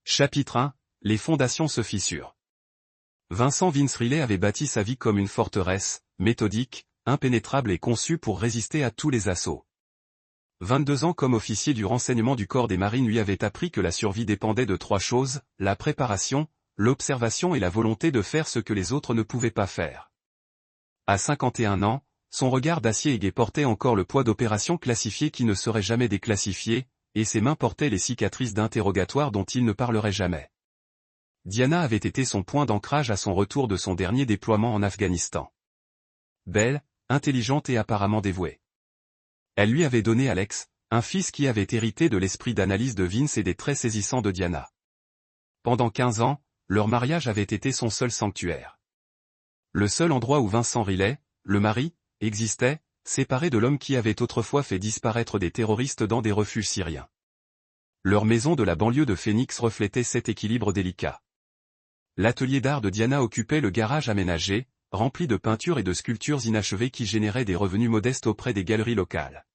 Chapitre 1. Les fondations se fissurent. Vincent Vince Riley avait bâti sa vie comme une forteresse, méthodique, impénétrable et conçue pour résister à tous les assauts. 22 ans comme officier du renseignement du corps des marines lui avaient appris que la survie dépendait de 3 choses, la préparation, l'observation et la volonté de faire ce que les autres ne pouvaient pas faire. À 51 ans, son regard d'acier aiguë portait encore le poids d'opérations classifiées qui ne seraient jamais déclassifiées, et ses mains portaient les cicatrices d'interrogatoire dont il ne parlerait jamais. Diana avait été son point d'ancrage à son retour de son dernier déploiement en Afghanistan. Belle, intelligente et apparemment dévouée. Elle lui avait donné Alex, un fils qui avait hérité de l'esprit d'analyse de Vince et des traits saisissants de Diana. Pendant 15 ans, leur mariage avait été son seul sanctuaire. Le seul endroit où Vincent Riley, le mari, existait, séparé de l'homme qui avait autrefois fait disparaître des terroristes dans des refuges syriens. Leur maison de la banlieue de Phoenix reflétait cet équilibre délicat. L'atelier d'art de Diana occupait le garage aménagé, rempli de peintures et de sculptures inachevées qui généraient des revenus modestes auprès des galeries locales.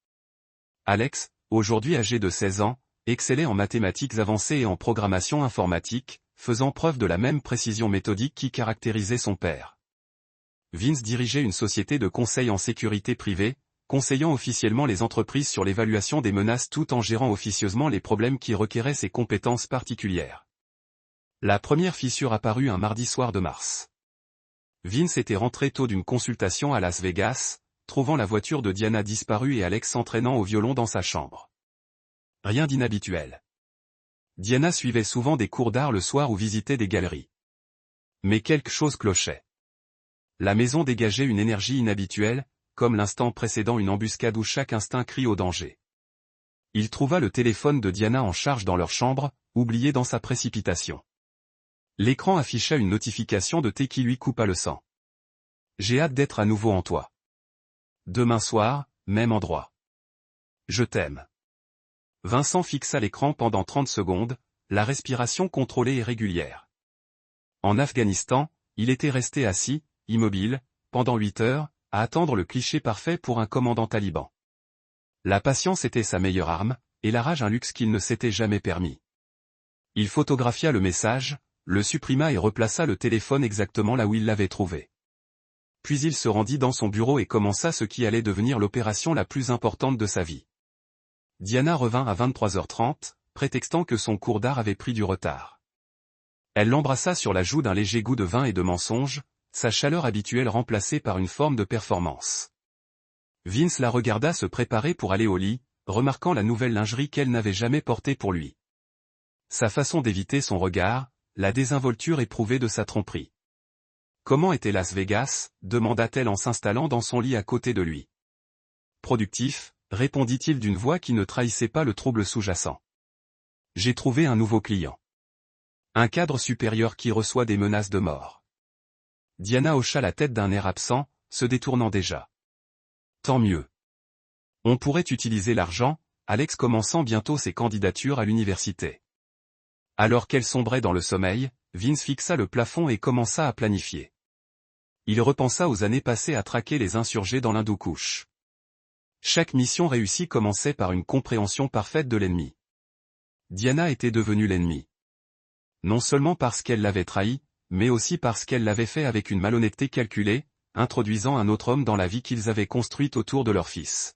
Alex, aujourd'hui âgé de 16 ans, excellait en mathématiques avancées et en programmation informatique, faisant preuve de la même précision méthodique qui caractérisait son père. Vince dirigeait une société de conseil en sécurité privée, conseillant officiellement les entreprises sur l'évaluation des menaces tout en gérant officieusement les problèmes qui requéraient ses compétences particulières. La première fissure apparut un mardi soir de mars. Vince était rentré tôt d'une consultation à Las Vegas, trouvant la voiture de Diana disparue et Alex s'entraînant au violon dans sa chambre. Rien d'inhabituel. Diana suivait souvent des cours d'art le soir ou visitait des galeries. Mais quelque chose clochait. La maison dégageait une énergie inhabituelle, comme l'instant précédant une embuscade où chaque instinct crie au danger. Il trouva le téléphone de Diana en charge dans leur chambre, oublié dans sa précipitation. L'écran afficha une notification de T qui lui coupa le sang. « J'ai hâte d'être à nouveau en toi. Demain soir, même endroit. Je t'aime. » Vincent fixa l'écran pendant 30 secondes, la respiration contrôlée et régulière. En Afghanistan, il était resté assis, immobile, pendant 8 heures, à attendre le cliché parfait pour un commandant taliban. La patience était sa meilleure arme, et la rage un luxe qu'il ne s'était jamais permis. Il photographia le message, le supprima et replaça le téléphone exactement là où il l'avait trouvé. Puis il se rendit dans son bureau et commença ce qui allait devenir l'opération la plus importante de sa vie. Diana revint à 23h30, prétextant que son cours d'art avait pris du retard. Elle l'embrassa sur la joue d'un léger goût de vin et de mensonge, sa chaleur habituelle remplacée par une forme de performance. Vince la regarda se préparer pour aller au lit, remarquant la nouvelle lingerie qu'elle n'avait jamais portée pour lui. Sa façon d'éviter son regard, la désinvolture éprouvée de sa tromperie. « Comment était Las Vegas ?» demanda-t-elle en s'installant dans son lit à côté de lui. « Productif », répondit-il d'une voix qui ne trahissait pas le trouble sous-jacent. « J'ai trouvé un nouveau client. Un cadre supérieur qui reçoit des menaces de mort. » Diana hocha la tête d'un air absent, se détournant déjà. « Tant mieux. On pourrait utiliser l'argent, » Alex commençant bientôt ses candidatures à l'université. Alors qu'elle sombrait dans le sommeil, Vince fixa le plafond et commença à planifier. Il repensa aux années passées à traquer les insurgés dans l'Hindoukouche. Chaque mission réussie commençait par une compréhension parfaite de l'ennemi. Diana était devenue l'ennemi. Non seulement parce qu'elle l'avait trahi, mais aussi parce qu'elle l'avait fait avec une malhonnêteté calculée, introduisant un autre homme dans la vie qu'ils avaient construite autour de leur fils.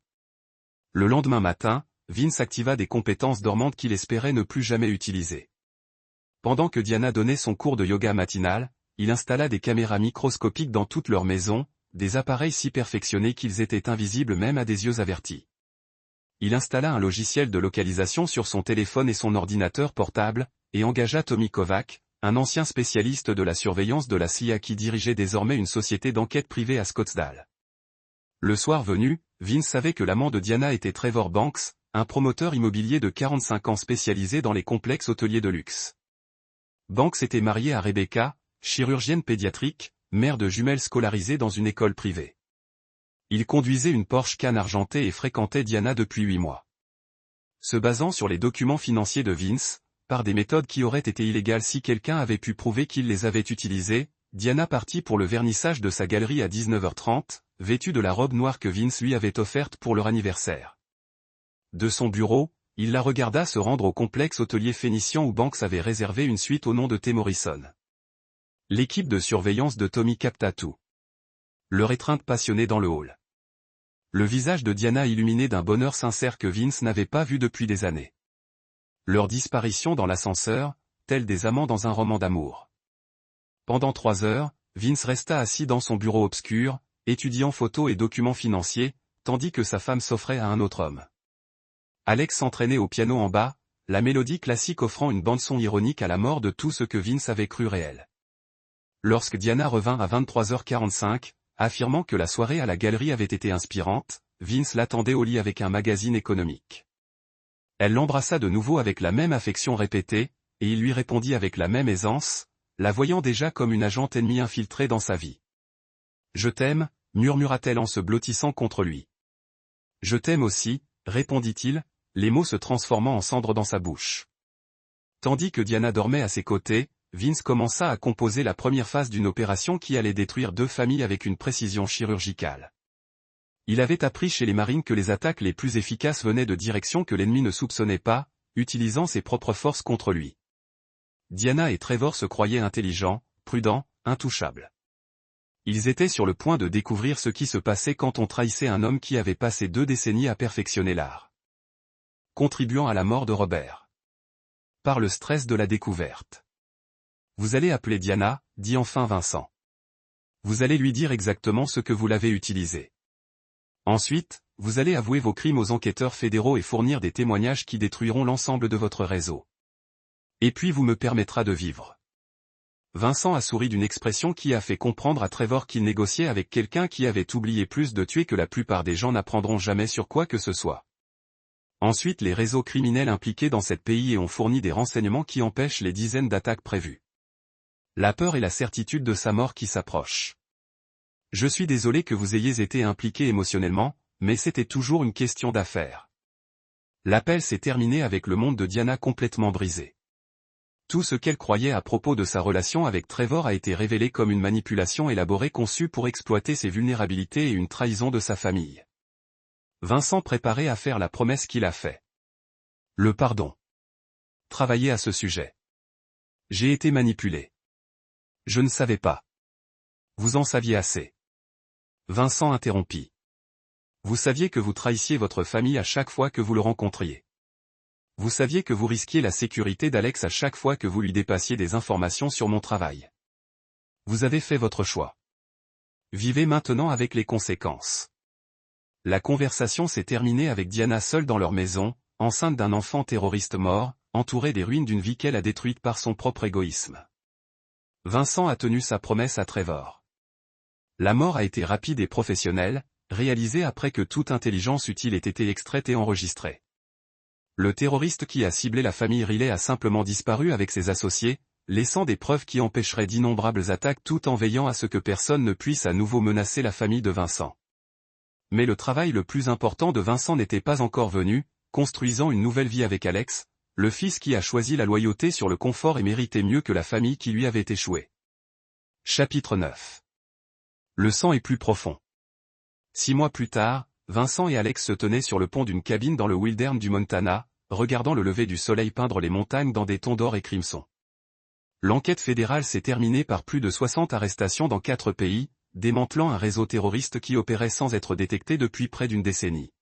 Le lendemain matin, Vince activa des compétences dormantes qu'il espérait ne plus jamais utiliser. Pendant que Diana donnait son cours de yoga matinal, il installa des caméras microscopiques dans toute leur maison, des appareils si perfectionnés qu'ils étaient invisibles même à des yeux avertis. Il installa un logiciel de localisation sur son téléphone et son ordinateur portable, et engagea Tommy Kovac, un ancien spécialiste de la surveillance de la CIA qui dirigeait désormais une société d'enquête privée à Scottsdale. Le soir venu, Vince savait que l'amant de Diana était Trevor Banks, un promoteur immobilier de 45 ans spécialisé dans les complexes hôteliers de luxe. Banks était marié à Rebecca, chirurgienne pédiatrique, mère de jumelles scolarisées dans une école privée. Il conduisait une Porsche Cayenne argentée et fréquentait Diana depuis 8 mois. Se basant sur les documents financiers de Vince, par des méthodes qui auraient été illégales si quelqu'un avait pu prouver qu'il les avait utilisées, Diana partit pour le vernissage de sa galerie à 19h30, vêtue de la robe noire que Vince lui avait offerte pour leur anniversaire. De son bureau, Il la regarda se rendre au complexe hôtelier phénicien où Banks avait réservé une suite au nom de T. Morrison. L'équipe de surveillance de Tommy capta tout. Leur étreinte passionnée dans le hall. Le visage de Diana illuminé d'un bonheur sincère que Vince n'avait pas vu depuis des années. Leur disparition dans l'ascenseur, tels des amants dans un roman d'amour. Pendant 3 heures, Vince resta assis dans son bureau obscur, étudiant photos et documents financiers, tandis que sa femme s'offrait à un autre homme. Alex s'entraînait au piano en bas, la mélodie classique offrant une bande-son ironique à la mort de tout ce que Vince avait cru réel. Lorsque Diana revint à 23h45, affirmant que la soirée à la galerie avait été inspirante, Vince l'attendait au lit avec un magazine économique. Elle l'embrassa de nouveau avec la même affection répétée, et il lui répondit avec la même aisance, la voyant déjà comme une agente ennemie infiltrée dans sa vie. « Je t'aime », murmura-t-elle en se blottissant contre lui. « Je t'aime aussi », répondit-il, les mots se transformant en cendres dans sa bouche. Tandis que Diana dormait à ses côtés, Vince commença à composer la première phase d'une opération qui allait détruire 2 familles avec une précision chirurgicale. Il avait appris chez les Marines que les attaques les plus efficaces venaient de directions que l'ennemi ne soupçonnait pas, utilisant ses propres forces contre lui. Diana et Trevor se croyaient intelligents, prudents, intouchables. Ils étaient sur le point de découvrir ce qui se passait quand on trahissait un homme qui avait passé 2 décennies à perfectionner l'art. Contribuant à la mort de Robert. Par le stress de la découverte. Vous allez appeler Diana, dit enfin Vincent. Vous allez lui dire exactement ce que vous l'avez utilisé. Ensuite, vous allez avouer vos crimes aux enquêteurs fédéraux et fournir des témoignages qui détruiront l'ensemble de votre réseau. Et puis vous me permettra de vivre. Vincent a souri d'une expression qui a fait comprendre à Trevor qu'il négociait avec quelqu'un qui avait oublié plus de tuer que la plupart des gens n'apprendront jamais sur quoi que ce soit. Ensuite les réseaux criminels impliqués dans cette pays ont fourni des renseignements qui empêchent les dizaines d'attaques prévues. La peur et la certitude de sa mort qui s'approche. Je suis désolé que vous ayez été impliqué émotionnellement, mais c'était toujours une question d'affaires. L'appel s'est terminé avec le monde de Diana complètement brisé. Tout ce qu'elle croyait à propos de sa relation avec Trevor a été révélé comme une manipulation élaborée conçue pour exploiter ses vulnérabilités et une trahison de sa famille. Vincent préparait à faire la promesse qu'il a faite. Le pardon. Travailler à ce sujet. J'ai été manipulé. Je ne savais pas. Vous en saviez assez. Vincent interrompit. Vous saviez que vous trahissiez votre famille à chaque fois que vous le rencontriez. Vous saviez que vous risquiez la sécurité d'Alex à chaque fois que vous lui dépassiez des informations sur mon travail. Vous avez fait votre choix. Vivez maintenant avec les conséquences. La conversation s'est terminée avec Diana seule dans leur maison, enceinte d'un enfant terroriste mort, entourée des ruines d'une vie qu'elle a détruite par son propre égoïsme. Vincent a tenu sa promesse à Trevor. La mort a été rapide et professionnelle, réalisée après que toute intelligence utile ait été extraite et enregistrée. Le terroriste qui a ciblé la famille Riley a simplement disparu avec ses associés, laissant des preuves qui empêcheraient d'innombrables attaques tout en veillant à ce que personne ne puisse à nouveau menacer la famille de Vincent. Mais le travail le plus important de Vincent n'était pas encore venu, construisant une nouvelle vie avec Alex, le fils qui a choisi la loyauté sur le confort et méritait mieux que la famille qui lui avait échoué. Chapitre 9. Le sang est plus profond. 6 mois plus tard, Vincent et Alex se tenaient sur le pont d'une cabine dans le Wilderness du Montana, regardant le lever du soleil peindre les montagnes dans des tons d'or et crimson. L'enquête fédérale s'est terminée par plus de 60 arrestations dans 4 pays, démantelant un réseau terroriste qui opérait sans être détecté depuis près d'une décennie.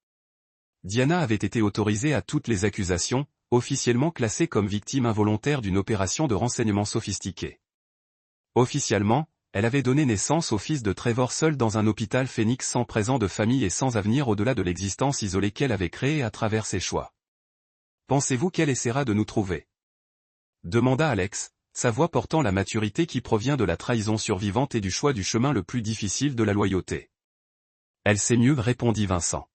Diana avait été autorisée à toutes les accusations, officiellement classée comme victime involontaire d'une opération de renseignement sophistiquée. Officiellement, elle avait donné naissance au fils de Trevor seul dans un hôpital Phoenix sans présent de famille et sans avenir au-delà de l'existence isolée qu'elle avait créée à travers ses choix. Pensez-vous qu'elle essaiera de nous trouver? Demanda Alex, sa voix portant la maturité qui provient de la trahison survivante et du choix du chemin le plus difficile de la loyauté. Elle sait mieux, répondit Vincent.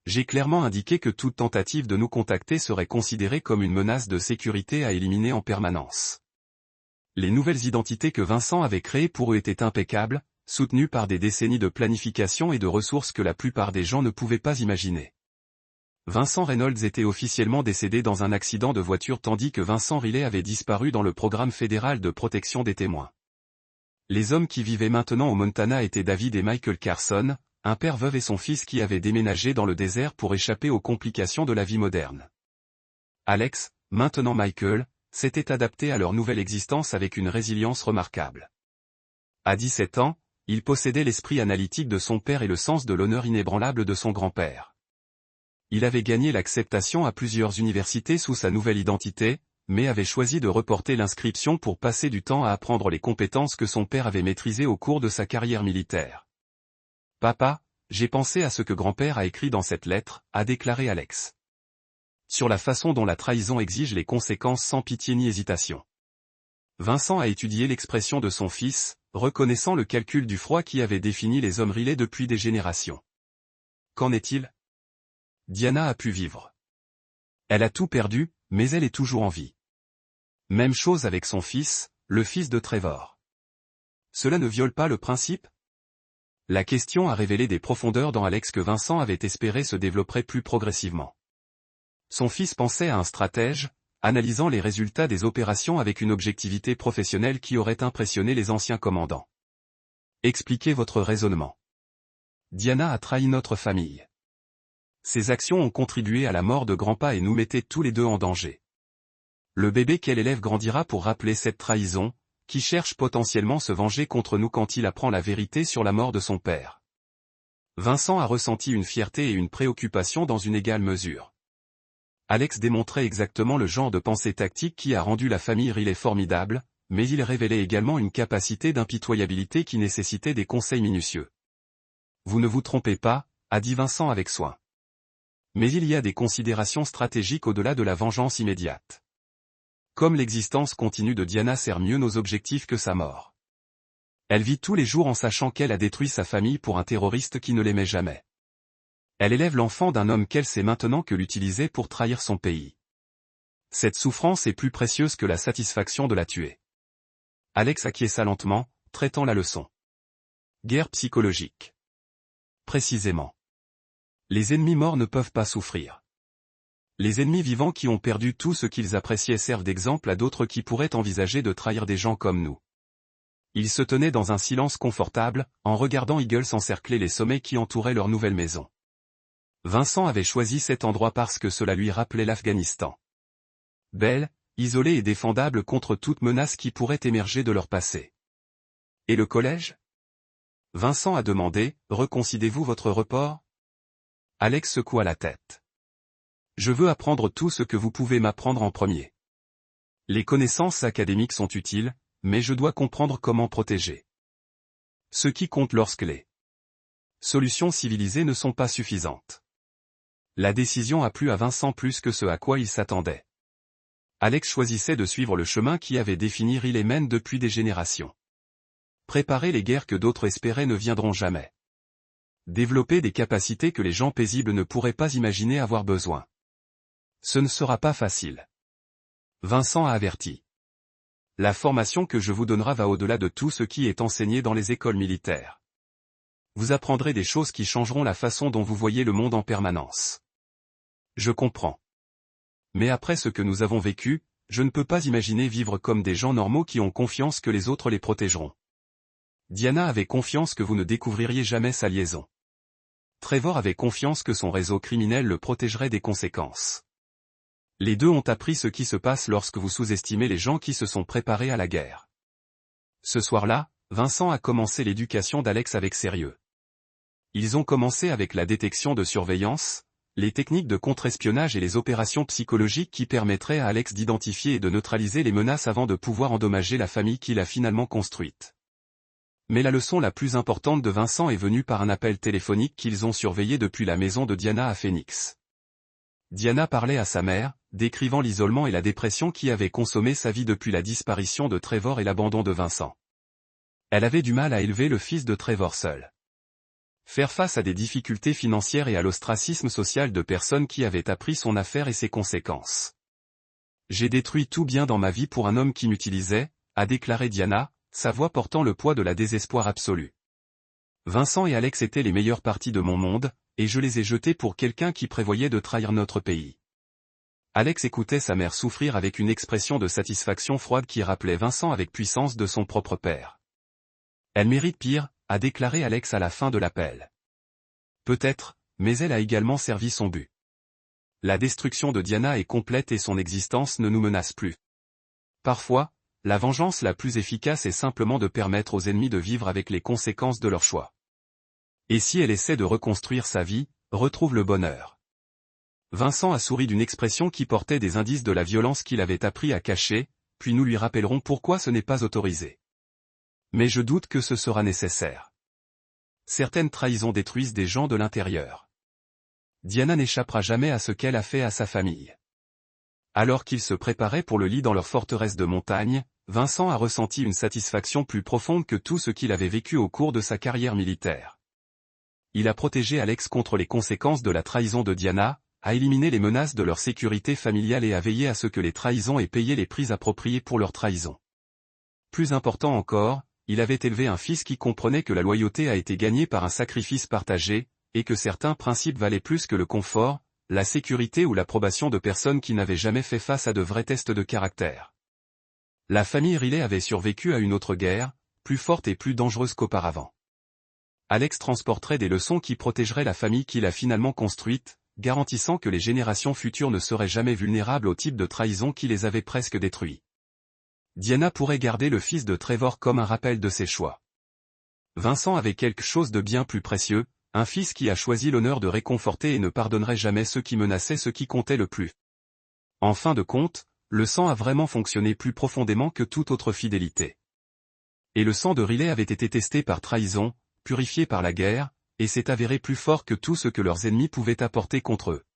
J'ai clairement indiqué que toute tentative de nous contacter serait considérée comme une menace de sécurité à éliminer en permanence. Les nouvelles identités que Vincent avait créées pour eux étaient impeccables, soutenues par des décennies de planification et de ressources que la plupart des gens ne pouvaient pas imaginer. Vincent Reynolds était officiellement décédé dans un accident de voiture tandis que Vincent Riley avait disparu dans le programme fédéral de protection des témoins. Les hommes qui vivaient maintenant au Montana étaient David et Michael Carson, un père veuf et son fils qui avaient déménagé dans le désert pour échapper aux complications de la vie moderne. Alex, maintenant Michael, s'était adapté à leur nouvelle existence avec une résilience remarquable. À 17 ans, il possédait l'esprit analytique de son père et le sens de l'honneur inébranlable de son grand-père. Il avait gagné l'acceptation à plusieurs universités sous sa nouvelle identité, mais avait choisi de reporter l'inscription pour passer du temps à apprendre les compétences que son père avait maîtrisées au cours de sa carrière militaire. « Papa, j'ai pensé à ce que grand-père a écrit dans cette lettre », a déclaré Alex. Sur la façon dont la trahison exige les conséquences sans pitié ni hésitation. Vincent a étudié l'expression de son fils, reconnaissant le calcul du froid qui avait défini les hommes Riley depuis des générations. Qu'en est-il ? Diana a pu vivre. Elle a tout perdu, mais elle est toujours en vie. Même chose avec son fils, le fils de Trevor. Cela ne viole pas le principe ? La question a révélé des profondeurs dans Alex que Vincent avait espéré se développerait plus progressivement. Son fils pensait à un stratège, analysant les résultats des opérations avec une objectivité professionnelle qui aurait impressionné les anciens commandants. Expliquez votre raisonnement. Diana a trahi notre famille. Ses actions ont contribué à la mort de grand-pa et nous mettaient tous les deux en danger. Le bébé qu'elle élève grandira pour rappeler cette trahison, qui cherche potentiellement se venger contre nous quand il apprend la vérité sur la mort de son père. Vincent a ressenti une fierté et une préoccupation dans une égale mesure. Alex démontrait exactement le genre de pensée tactique qui a rendu la famille Riley formidable, mais il révélait également une capacité d'impitoyabilité qui nécessitait des conseils minutieux. Vous ne vous trompez pas, a dit Vincent avec soin. Mais il y a des considérations stratégiques au-delà de la vengeance immédiate. Comme l'existence continue de Diana sert mieux nos objectifs que sa mort. Elle vit tous les jours en sachant qu'elle a détruit sa famille pour un terroriste qui ne l'aimait jamais. Elle élève l'enfant d'un homme qu'elle sait maintenant que l'utilisait pour trahir son pays. Cette souffrance est plus précieuse que la satisfaction de la tuer. Alex acquiesça lentement, traitant la leçon. Guerre psychologique. Précisément. Les ennemis morts ne peuvent pas souffrir. Les ennemis vivants qui ont perdu tout ce qu'ils appréciaient servent d'exemple à d'autres qui pourraient envisager de trahir des gens comme nous. Ils se tenaient dans un silence confortable, en regardant Eagles encercler les sommets qui entouraient leur nouvelle maison. Vincent avait choisi cet endroit parce que cela lui rappelait l'Afghanistan. Belle, isolée et défendable contre toute menace qui pourrait émerger de leur passé. Et le collège ? Vincent a demandé, reconsidérez-vous votre report ? Alex secoua la tête. Je veux apprendre tout ce que vous pouvez m'apprendre en premier. Les connaissances académiques sont utiles, mais je dois comprendre comment protéger. Ce qui compte lorsque les solutions civilisées ne sont pas suffisantes. La décision a plu à Vincent plus que ce à quoi il s'attendait. Alex choisissait de suivre le chemin qui avait défini Riley Men depuis des générations. Préparer les guerres que d'autres espéraient ne viendront jamais. Développer des capacités que les gens paisibles ne pourraient pas imaginer avoir besoin. Ce ne sera pas facile. Vincent a averti. La formation que je vous donnerai va au-delà de tout ce qui est enseigné dans les écoles militaires. Vous apprendrez des choses qui changeront la façon dont vous voyez le monde en permanence. Je comprends. Mais après ce que nous avons vécu, je ne peux pas imaginer vivre comme des gens normaux qui ont confiance que les autres les protégeront. Diana avait confiance que vous ne découvririez jamais sa liaison. Trevor avait confiance que son réseau criminel le protégerait des conséquences. Les deux ont appris ce qui se passe lorsque vous sous-estimez les gens qui se sont préparés à la guerre. Ce soir-là, Vincent a commencé l'éducation d'Alex avec sérieux. Ils ont commencé avec la détection de surveillance, les techniques de contre-espionnage et les opérations psychologiques qui permettraient à Alex d'identifier et de neutraliser les menaces avant de pouvoir endommager la famille qu'il a finalement construite. Mais la leçon la plus importante de Vincent est venue par un appel téléphonique qu'ils ont surveillé depuis la maison de Diana à Phoenix. Diana parlait à sa mère, décrivant l'isolement et la dépression qui avaient consommé sa vie depuis la disparition de Trevor et l'abandon de Vincent. Elle avait du mal à élever le fils de Trevor seul. Faire face à des difficultés financières et à l'ostracisme social de personnes qui avaient appris son affaire et ses conséquences. J'ai détruit tout bien dans ma vie pour un homme qui m'utilisait, a déclaré Diana, sa voix portant le poids de la désespoir absolu. Vincent et Alex étaient les meilleures parties de mon monde, et je les ai jetés pour quelqu'un qui prévoyait de trahir notre pays. Alex écoutait sa mère souffrir avec une expression de satisfaction froide qui rappelait Vincent avec puissance de son propre père. Elle mérite pire, a déclaré Alex à la fin de l'appel. Peut-être, mais elle a également servi son but. La destruction de Diana est complète et son existence ne nous menace plus. Parfois, la vengeance la plus efficace est simplement de permettre aux ennemis de vivre avec les conséquences de leur choix. Et si elle essaie de reconstruire sa vie, retrouve le bonheur. Vincent a souri d'une expression qui portait des indices de la violence qu'il avait appris à cacher, puis nous lui rappellerons pourquoi ce n'est pas autorisé. Mais je doute que ce sera nécessaire. Certaines trahisons détruisent des gens de l'intérieur. Diana n'échappera jamais à ce qu'elle a fait à sa famille. Alors qu'ils se préparaient pour le lit dans leur forteresse de montagne, Vincent a ressenti une satisfaction plus profonde que tout ce qu'il avait vécu au cours de sa carrière militaire. Il a protégé Alex contre les conséquences de la trahison de Diana, a éliminé les menaces de leur sécurité familiale et a veillé à ce que les trahisons aient payé les prix appropriés pour leur trahison. Plus important encore, il avait élevé un fils qui comprenait que la loyauté a été gagnée par un sacrifice partagé, et que certains principes valaient plus que le confort, la sécurité ou l'approbation de personnes qui n'avaient jamais fait face à de vrais tests de caractère. La famille Riley avait survécu à une autre guerre, plus forte et plus dangereuse qu'auparavant. Alex transporterait des leçons qui protégeraient la famille qu'il a finalement construite, garantissant que les générations futures ne seraient jamais vulnérables au type de trahison qui les avait presque détruits. Diana pourrait garder le fils de Trevor comme un rappel de ses choix. Vincent avait quelque chose de bien plus précieux, un fils qui a choisi l'honneur de réconforter et ne pardonnerait jamais ceux qui menaçaient ce qui comptait le plus. En fin de compte, le sang a vraiment fonctionné plus profondément que toute autre fidélité. Et le sang de Riley avait été testé par trahison, purifié par la guerre, et s'est avéré plus fort que tout ce que leurs ennemis pouvaient apporter contre eux.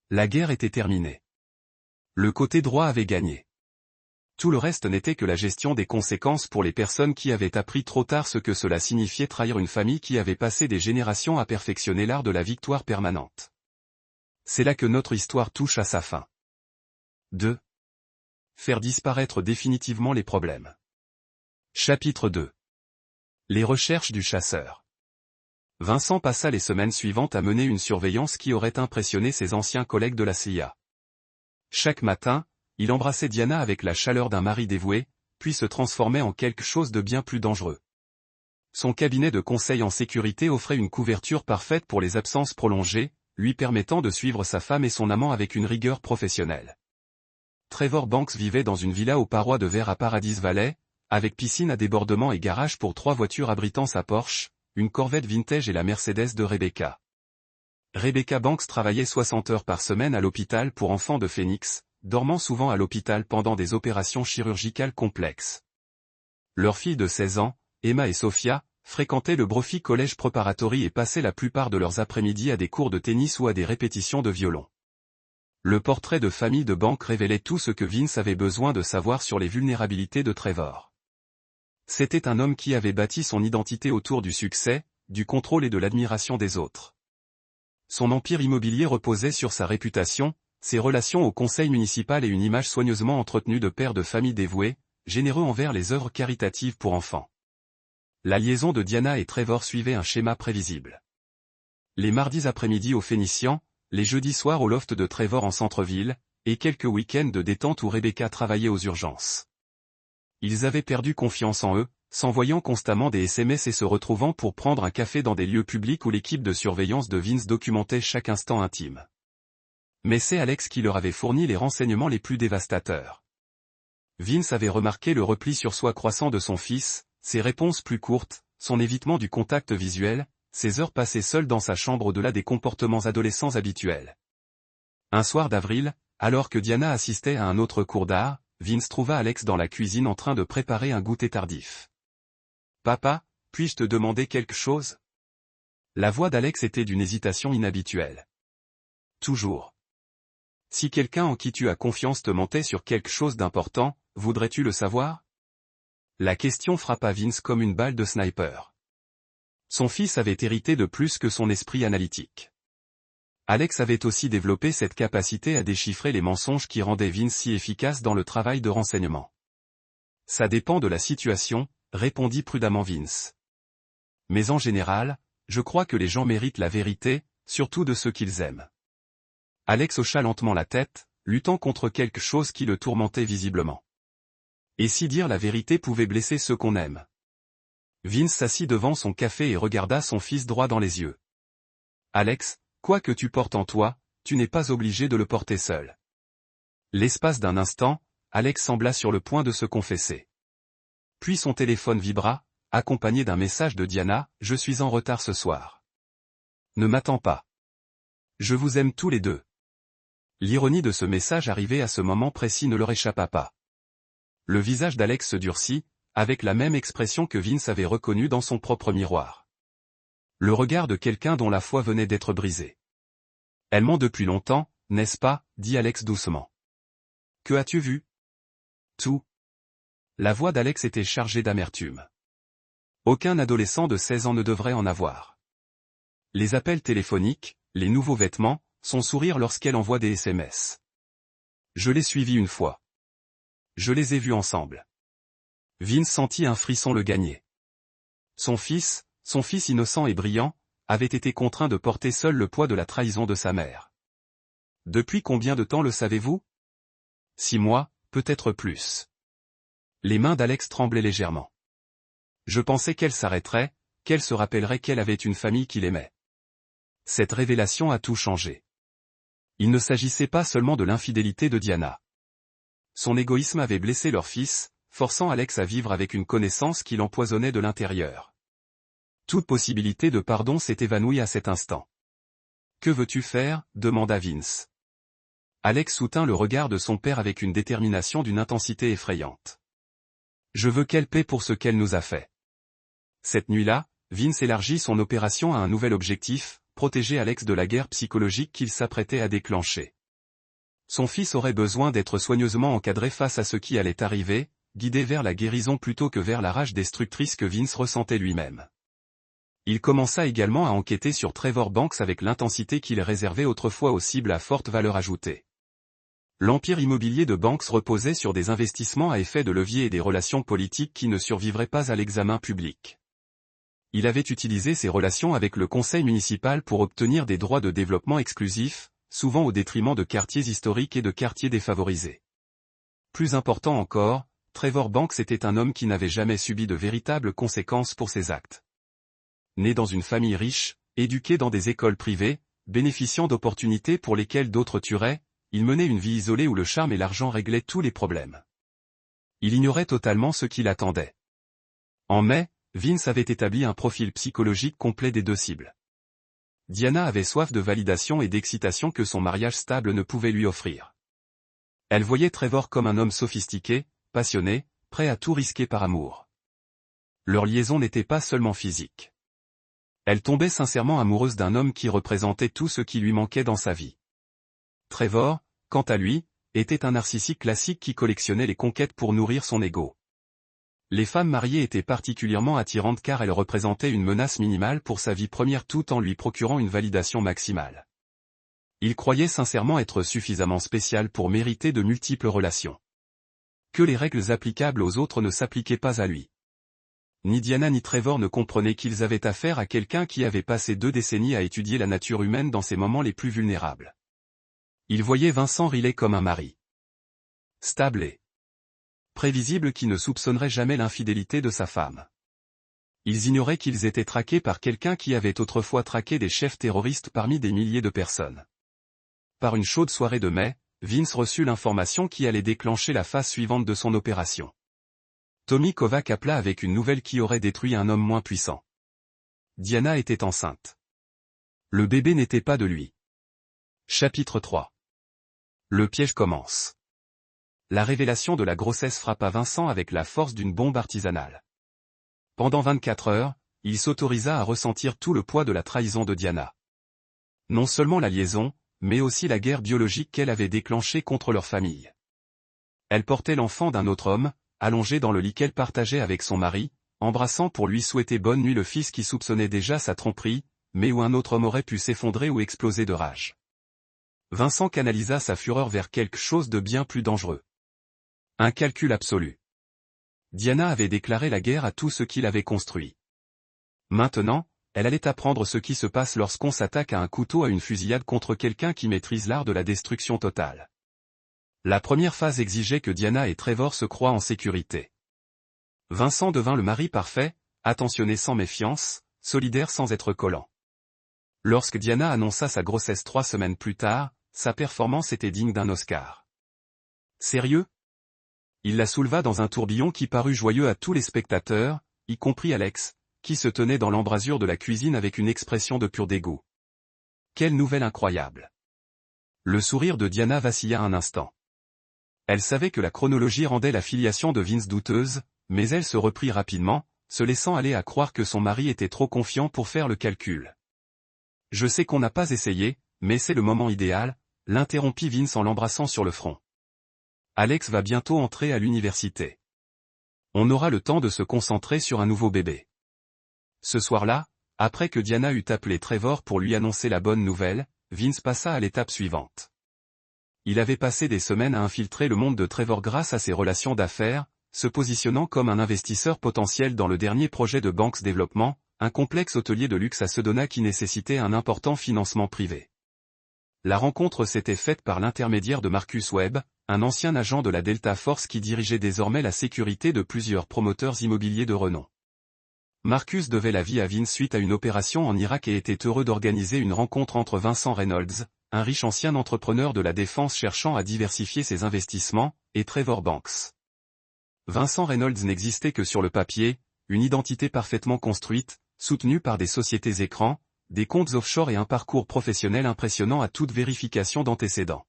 La guerre était terminée. Le côté droit avait gagné. Tout le reste n'était que la gestion des conséquences pour les personnes qui avaient appris trop tard ce que cela signifiait trahir une famille qui avait passé des générations à perfectionner l'art de la victoire permanente. C'est là que notre histoire touche à sa fin. 2. Faire disparaître définitivement les problèmes. Chapitre 2. Les recherches du chasseur. Vincent passa les semaines suivantes à mener une surveillance qui aurait impressionné ses anciens collègues de la CIA. Chaque matin, il embrassait Diana avec la chaleur d'un mari dévoué, puis se transformait en quelque chose de bien plus dangereux. Son cabinet de conseil en sécurité offrait une couverture parfaite pour les absences prolongées, lui permettant de suivre sa femme et son amant avec une rigueur professionnelle. Trevor Banks vivait dans une villa aux parois de verre à Paradise Valley, avec piscine à débordement et garage pour 3 voitures abritant sa Porsche, une Corvette vintage et la Mercedes de Rebecca. Rebecca Banks travaillait 60 heures par semaine à l'hôpital pour enfants de Phoenix, dormant souvent à l'hôpital pendant des opérations chirurgicales complexes. Leurs filles de 16 ans, Emma et Sophia, fréquentaient le Brophy College Preparatory et passaient la plupart de leurs après-midi à des cours de tennis ou à des répétitions de violon. Le portrait de famille de Banks révélait tout ce que Vince avait besoin de savoir sur les vulnérabilités de Trevor. C'était un homme qui avait bâti son identité autour du succès, du contrôle et de l'admiration des autres. Son empire immobilier reposait sur sa réputation, ses relations au conseil municipal et une image soigneusement entretenue de père de famille dévoué, généreux envers les œuvres caritatives pour enfants. La liaison de Diana et Trevor suivait un schéma prévisible. Les mardis après-midi au Phénician, les jeudis soirs au loft de Trevor en centre-ville, et quelques week-ends de détente où Rebecca travaillait aux urgences. Ils avaient perdu confiance en eux, s'envoyant constamment des SMS et se retrouvant pour prendre un café dans des lieux publics où l'équipe de surveillance de Vince documentait chaque instant intime. Mais c'est Alex qui leur avait fourni les renseignements les plus dévastateurs. Vince avait remarqué le repli sur soi croissant de son fils, ses réponses plus courtes, son évitement du contact visuel, ses heures passées seules dans sa chambre au-delà des comportements adolescents habituels. Un soir d'avril, alors que Diana assistait à un autre cours d'art, Vince trouva Alex dans la cuisine en train de préparer un goûter tardif. « Papa, puis-je te demander quelque chose ?» La voix d'Alex était d'une hésitation inhabituelle. « Toujours. Si quelqu'un en qui tu as confiance te mentait sur quelque chose d'important, voudrais-tu le savoir ?» La question frappa Vince comme une balle de sniper. Son fils avait hérité de plus que son esprit analytique. Alex avait aussi développé cette capacité à déchiffrer les mensonges qui rendaient Vince si efficace dans le travail de renseignement. « Ça dépend de la situation », répondit prudemment Vince. « Mais en général, je crois que les gens méritent la vérité, surtout de ceux qu'ils aiment. » Alex hocha lentement la tête, luttant contre quelque chose qui le tourmentait visiblement. Et si dire la vérité pouvait blesser ceux qu'on aime? Vince s'assit devant son café et regarda son fils droit dans les yeux. « Alex, quoi que tu portes en toi, tu n'es pas obligé de le porter seul. L'espace d'un instant, Alex sembla sur le point de se confesser. Puis son téléphone vibra, accompagné d'un message de Diana, « Je suis en retard ce soir. Ne m'attends pas. Je vous aime tous les deux. » L'ironie de ce message arrivé à ce moment précis ne leur échappa pas. Le visage d'Alex se durcit, avec la même expression que Vince avait reconnue dans son propre miroir. Le regard de quelqu'un dont la foi venait d'être brisée. « Elle ment depuis longtemps, n'est-ce pas ?» dit Alex doucement. « Que as-tu vu ?»« Tout. » La voix d'Alex était chargée d'amertume. Aucun adolescent de 16 ans ne devrait en avoir. Les appels téléphoniques, les nouveaux vêtements, son sourire lorsqu'elle envoie des SMS. Je l'ai suivi une fois. Je les ai vus ensemble. Vince sentit un frisson le gagner. Son fils innocent et brillant, avait été contraint de porter seul le poids de la trahison de sa mère. Depuis combien de temps le savez-vous? 6 mois, peut-être plus. Les mains d'Alex tremblaient légèrement. Je pensais qu'elle s'arrêterait, qu'elle se rappellerait qu'elle avait une famille qu'il aimait. Cette révélation a tout changé. Il ne s'agissait pas seulement de l'infidélité de Diana. Son égoïsme avait blessé leur fils, forçant Alex à vivre avec une connaissance qui l'empoisonnait de l'intérieur. Toute possibilité de pardon s'est évanouie à cet instant. « Que veux-tu faire ?» demanda Vince. Alex soutint le regard de son père avec une détermination d'une intensité effrayante. « Je veux qu'elle paie pour ce qu'elle nous a fait. » Cette nuit-là, Vince élargit son opération à un nouvel objectif, protéger Alex de la guerre psychologique qu'il s'apprêtait à déclencher. Son fils aurait besoin d'être soigneusement encadré face à ce qui allait arriver, guidé vers la guérison plutôt que vers la rage destructrice que Vince ressentait lui-même. Il commença également à enquêter sur Trevor Banks avec l'intensité qu'il réservait autrefois aux cibles à forte valeur ajoutée. L'empire immobilier de Banks reposait sur des investissements à effet de levier et des relations politiques qui ne survivraient pas à l'examen public. Il avait utilisé ses relations avec le conseil municipal pour obtenir des droits de développement exclusifs, souvent au détriment de quartiers historiques et de quartiers défavorisés. Plus important encore, Trevor Banks était un homme qui n'avait jamais subi de véritables conséquences pour ses actes. Né dans une famille riche, éduqué dans des écoles privées, bénéficiant d'opportunités pour lesquelles d'autres tueraient, il menait une vie isolée où le charme et l'argent réglaient tous les problèmes. Il ignorait totalement ce qui l'attendait. En mai, Vince avait établi un profil psychologique complet des deux cibles. Diana avait soif de validation et d'excitation que son mariage stable ne pouvait lui offrir. Elle voyait Trevor comme un homme sophistiqué, passionné, prêt à tout risquer par amour. Leur liaison n'était pas seulement physique. Elle tombait sincèrement amoureuse d'un homme qui représentait tout ce qui lui manquait dans sa vie. Trevor, quant à lui, était un narcissique classique qui collectionnait les conquêtes pour nourrir son ego. Les femmes mariées étaient particulièrement attirantes car elles représentaient une menace minimale pour sa vie première tout en lui procurant une validation maximale. Il croyait sincèrement être suffisamment spécial pour mériter de multiples relations. Que les règles applicables aux autres ne s'appliquaient pas à lui. Ni Diana ni Trevor ne comprenaient qu'ils avaient affaire à quelqu'un qui avait passé 2 décennies à étudier la nature humaine dans ses moments les plus vulnérables. Ils voyaient Vincent Riley comme un mari stable et prévisible qui ne soupçonnerait jamais l'infidélité de sa femme. Ils ignoraient qu'ils étaient traqués par quelqu'un qui avait autrefois traqué des chefs terroristes parmi des milliers de personnes. Par une chaude soirée de mai, Vince reçut l'information qui allait déclencher la phase suivante de son opération. Tommy Kovac appela avec une nouvelle qui aurait détruit un homme moins puissant. Diana était enceinte. Le bébé n'était pas de lui. Chapitre 3. Le piège commence. La révélation de la grossesse frappa Vincent avec la force d'une bombe artisanale. Pendant 24 heures, il s'autorisa à ressentir tout le poids de la trahison de Diana. Non seulement la liaison, mais aussi la guerre biologique qu'elle avait déclenchée contre leur famille. Elle portait l'enfant d'un autre homme, allongé dans le lit qu'elle partageait avec son mari, embrassant pour lui souhaiter bonne nuit le fils qui soupçonnait déjà sa tromperie, mais où un autre homme aurait pu s'effondrer ou exploser de rage. Vincent canalisa sa fureur vers quelque chose de bien plus dangereux. Un calcul absolu. Diana avait déclaré la guerre à tout ce qu'il avait construit. Maintenant, elle allait apprendre ce qui se passe lorsqu'on s'attaque à un couteau à une fusillade contre quelqu'un qui maîtrise l'art de la destruction totale. La première phase exigeait que Diana et Trevor se croient en sécurité. Vincent devint le mari parfait, attentionné sans méfiance, solidaire sans être collant. Lorsque Diana annonça sa grossesse 3 semaines plus tard, sa performance était digne d'un Oscar. Sérieux? Il la souleva dans un tourbillon qui parut joyeux à tous les spectateurs, y compris Alex, qui se tenait dans l'embrasure de la cuisine avec une expression de pur dégoût. Quelle nouvelle incroyable! Le sourire de Diana vacilla un instant. Elle savait que la chronologie rendait la filiation de Vince douteuse, mais elle se reprit rapidement, se laissant aller à croire que son mari était trop confiant pour faire le calcul. « Je sais qu'on n'a pas essayé, mais c'est le moment idéal », l'interrompit Vince en l'embrassant sur le front. Alex va bientôt entrer à l'université. On aura le temps de se concentrer sur un nouveau bébé. Ce soir-là, après que Diana eut appelé Trevor pour lui annoncer la bonne nouvelle, Vince passa à l'étape suivante. Il avait passé des semaines à infiltrer le monde de Trevor grâce à ses relations d'affaires, se positionnant comme un investisseur potentiel dans le dernier projet de Banks Développement, un complexe hôtelier de luxe à Sedona qui nécessitait un important financement privé. La rencontre s'était faite par l'intermédiaire de Marcus Webb, un ancien agent de la Delta Force qui dirigeait désormais la sécurité de plusieurs promoteurs immobiliers de renom. Marcus devait la vie à Vince suite à une opération en Irak et était heureux d'organiser une rencontre entre Vincent Reynolds, un riche ancien entrepreneur de la défense cherchant à diversifier ses investissements, et Trevor Banks. Vincent Reynolds n'existait que sur le papier, une identité parfaitement construite, soutenue par des sociétés écrans, des comptes offshore et un parcours professionnel impressionnant à toute vérification d'antécédents.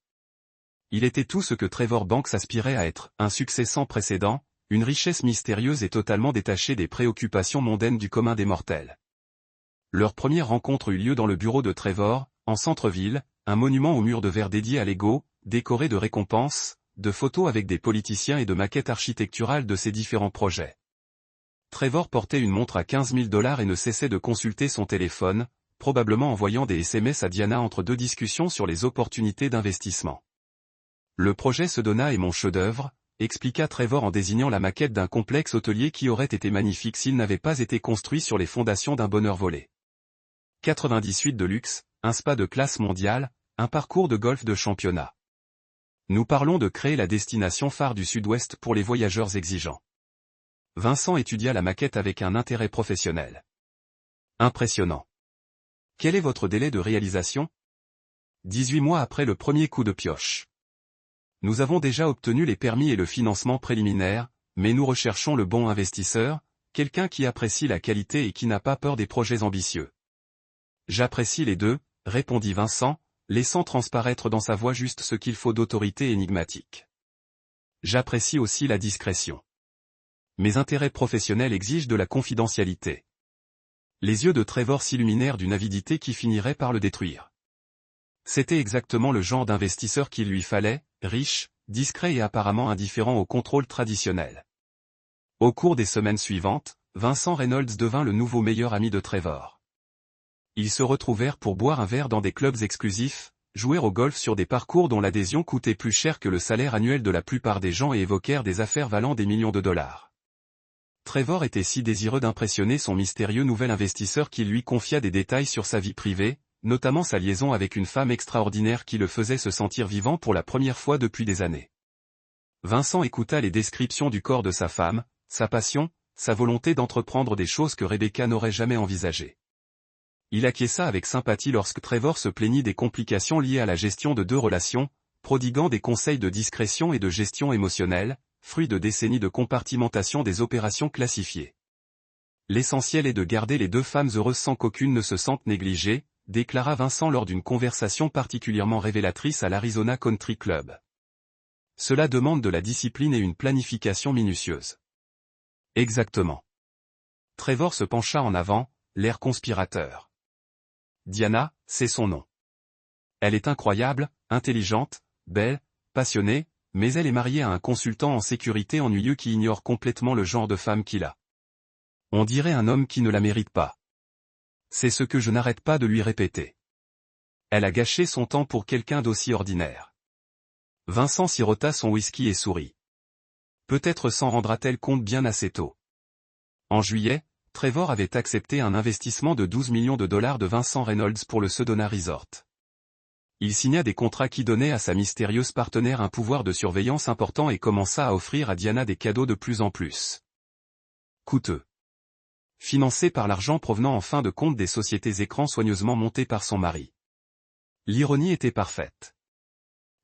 Il était tout ce que Trevor Banks aspirait à être, un succès sans précédent, une richesse mystérieuse et totalement détachée des préoccupations mondaines du commun des mortels. Leur première rencontre eut lieu dans le bureau de Trevor, en centre-ville, un monument au mur de verre dédié à l'ego, décoré de récompenses, de photos avec des politiciens et de maquettes architecturales de ses différents projets. Trevor portait une montre à $15 000 et ne cessait de consulter son téléphone, probablement envoyant des SMS à Diana entre deux discussions sur les opportunités d'investissement. Le projet Sedona est mon chef-d'œuvre, expliqua Trevor en désignant la maquette d'un complexe hôtelier qui aurait été magnifique s'il n'avait pas été construit sur les fondations d'un bonheur volé. 98 de luxe, un spa de classe mondiale, un parcours de golf de championnat. Nous parlons de créer la destination phare du Sud-Ouest pour les voyageurs exigeants. Vincent étudia la maquette avec un intérêt professionnel. Impressionnant. Quel est votre délai de réalisation? 18 mois après le premier coup de pioche. Nous avons déjà obtenu les permis et le financement préliminaire, mais nous recherchons le bon investisseur, quelqu'un qui apprécie la qualité et qui n'a pas peur des projets ambitieux. J'apprécie les deux, répondit Vincent, laissant transparaître dans sa voix juste ce qu'il faut d'autorité énigmatique. J'apprécie aussi la discrétion. Mes intérêts professionnels exigent de la confidentialité. Les yeux de Trevor s'illuminèrent d'une avidité qui finirait par le détruire. C'était exactement le genre d'investisseur qu'il lui fallait, riche, discret et apparemment indifférent au contrôle traditionnel. Au cours des semaines suivantes, Vincent Reynolds devint le nouveau meilleur ami de Trevor. Ils se retrouvèrent pour boire un verre dans des clubs exclusifs, jouer au golf sur des parcours dont l'adhésion coûtait plus cher que le salaire annuel de la plupart des gens et évoquèrent des affaires valant des millions de dollars. Trevor était si désireux d'impressionner son mystérieux nouvel investisseur qu'il lui confia des détails sur sa vie privée, notamment sa liaison avec une femme extraordinaire qui le faisait se sentir vivant pour la première fois depuis des années. Vincent écouta les descriptions du corps de sa femme, sa passion, sa volonté d'entreprendre des choses que Rebecca n'aurait jamais envisagées. Il acquiesça avec sympathie lorsque Trevor se plaignit des complications liées à la gestion de deux relations, prodiguant des conseils de discrétion et de gestion émotionnelle, fruit de décennies de compartimentation des opérations classifiées. L'essentiel est de garder les deux femmes heureuses sans qu'aucune ne se sente négligée, déclara Vincent lors d'une conversation particulièrement révélatrice à l'Arizona Country Club. Cela demande de la discipline et une planification minutieuse. Exactement. Trevor se pencha en avant, l'air conspirateur. Diana, c'est son nom. Elle est incroyable, intelligente, belle, passionnée, mais elle est mariée à un consultant en sécurité ennuyeux qui ignore complètement le genre de femme qu'il a. On dirait un homme qui ne la mérite pas. C'est ce que je n'arrête pas de lui répéter. Elle a gâché son temps pour quelqu'un d'aussi ordinaire. Vincent sirota son whisky et sourit. Peut-être s'en rendra-t-elle compte bien assez tôt. En juillet, Trevor avait accepté un investissement de $12 millions de Vincent Reynolds pour le Sedona Resort. Il signa des contrats qui donnaient à sa mystérieuse partenaire un pouvoir de surveillance important et commença à offrir à Diana des cadeaux de plus en plus coûteux. Financé par l'argent provenant en fin de compte des sociétés écrans soigneusement montées par son mari. L'ironie était parfaite.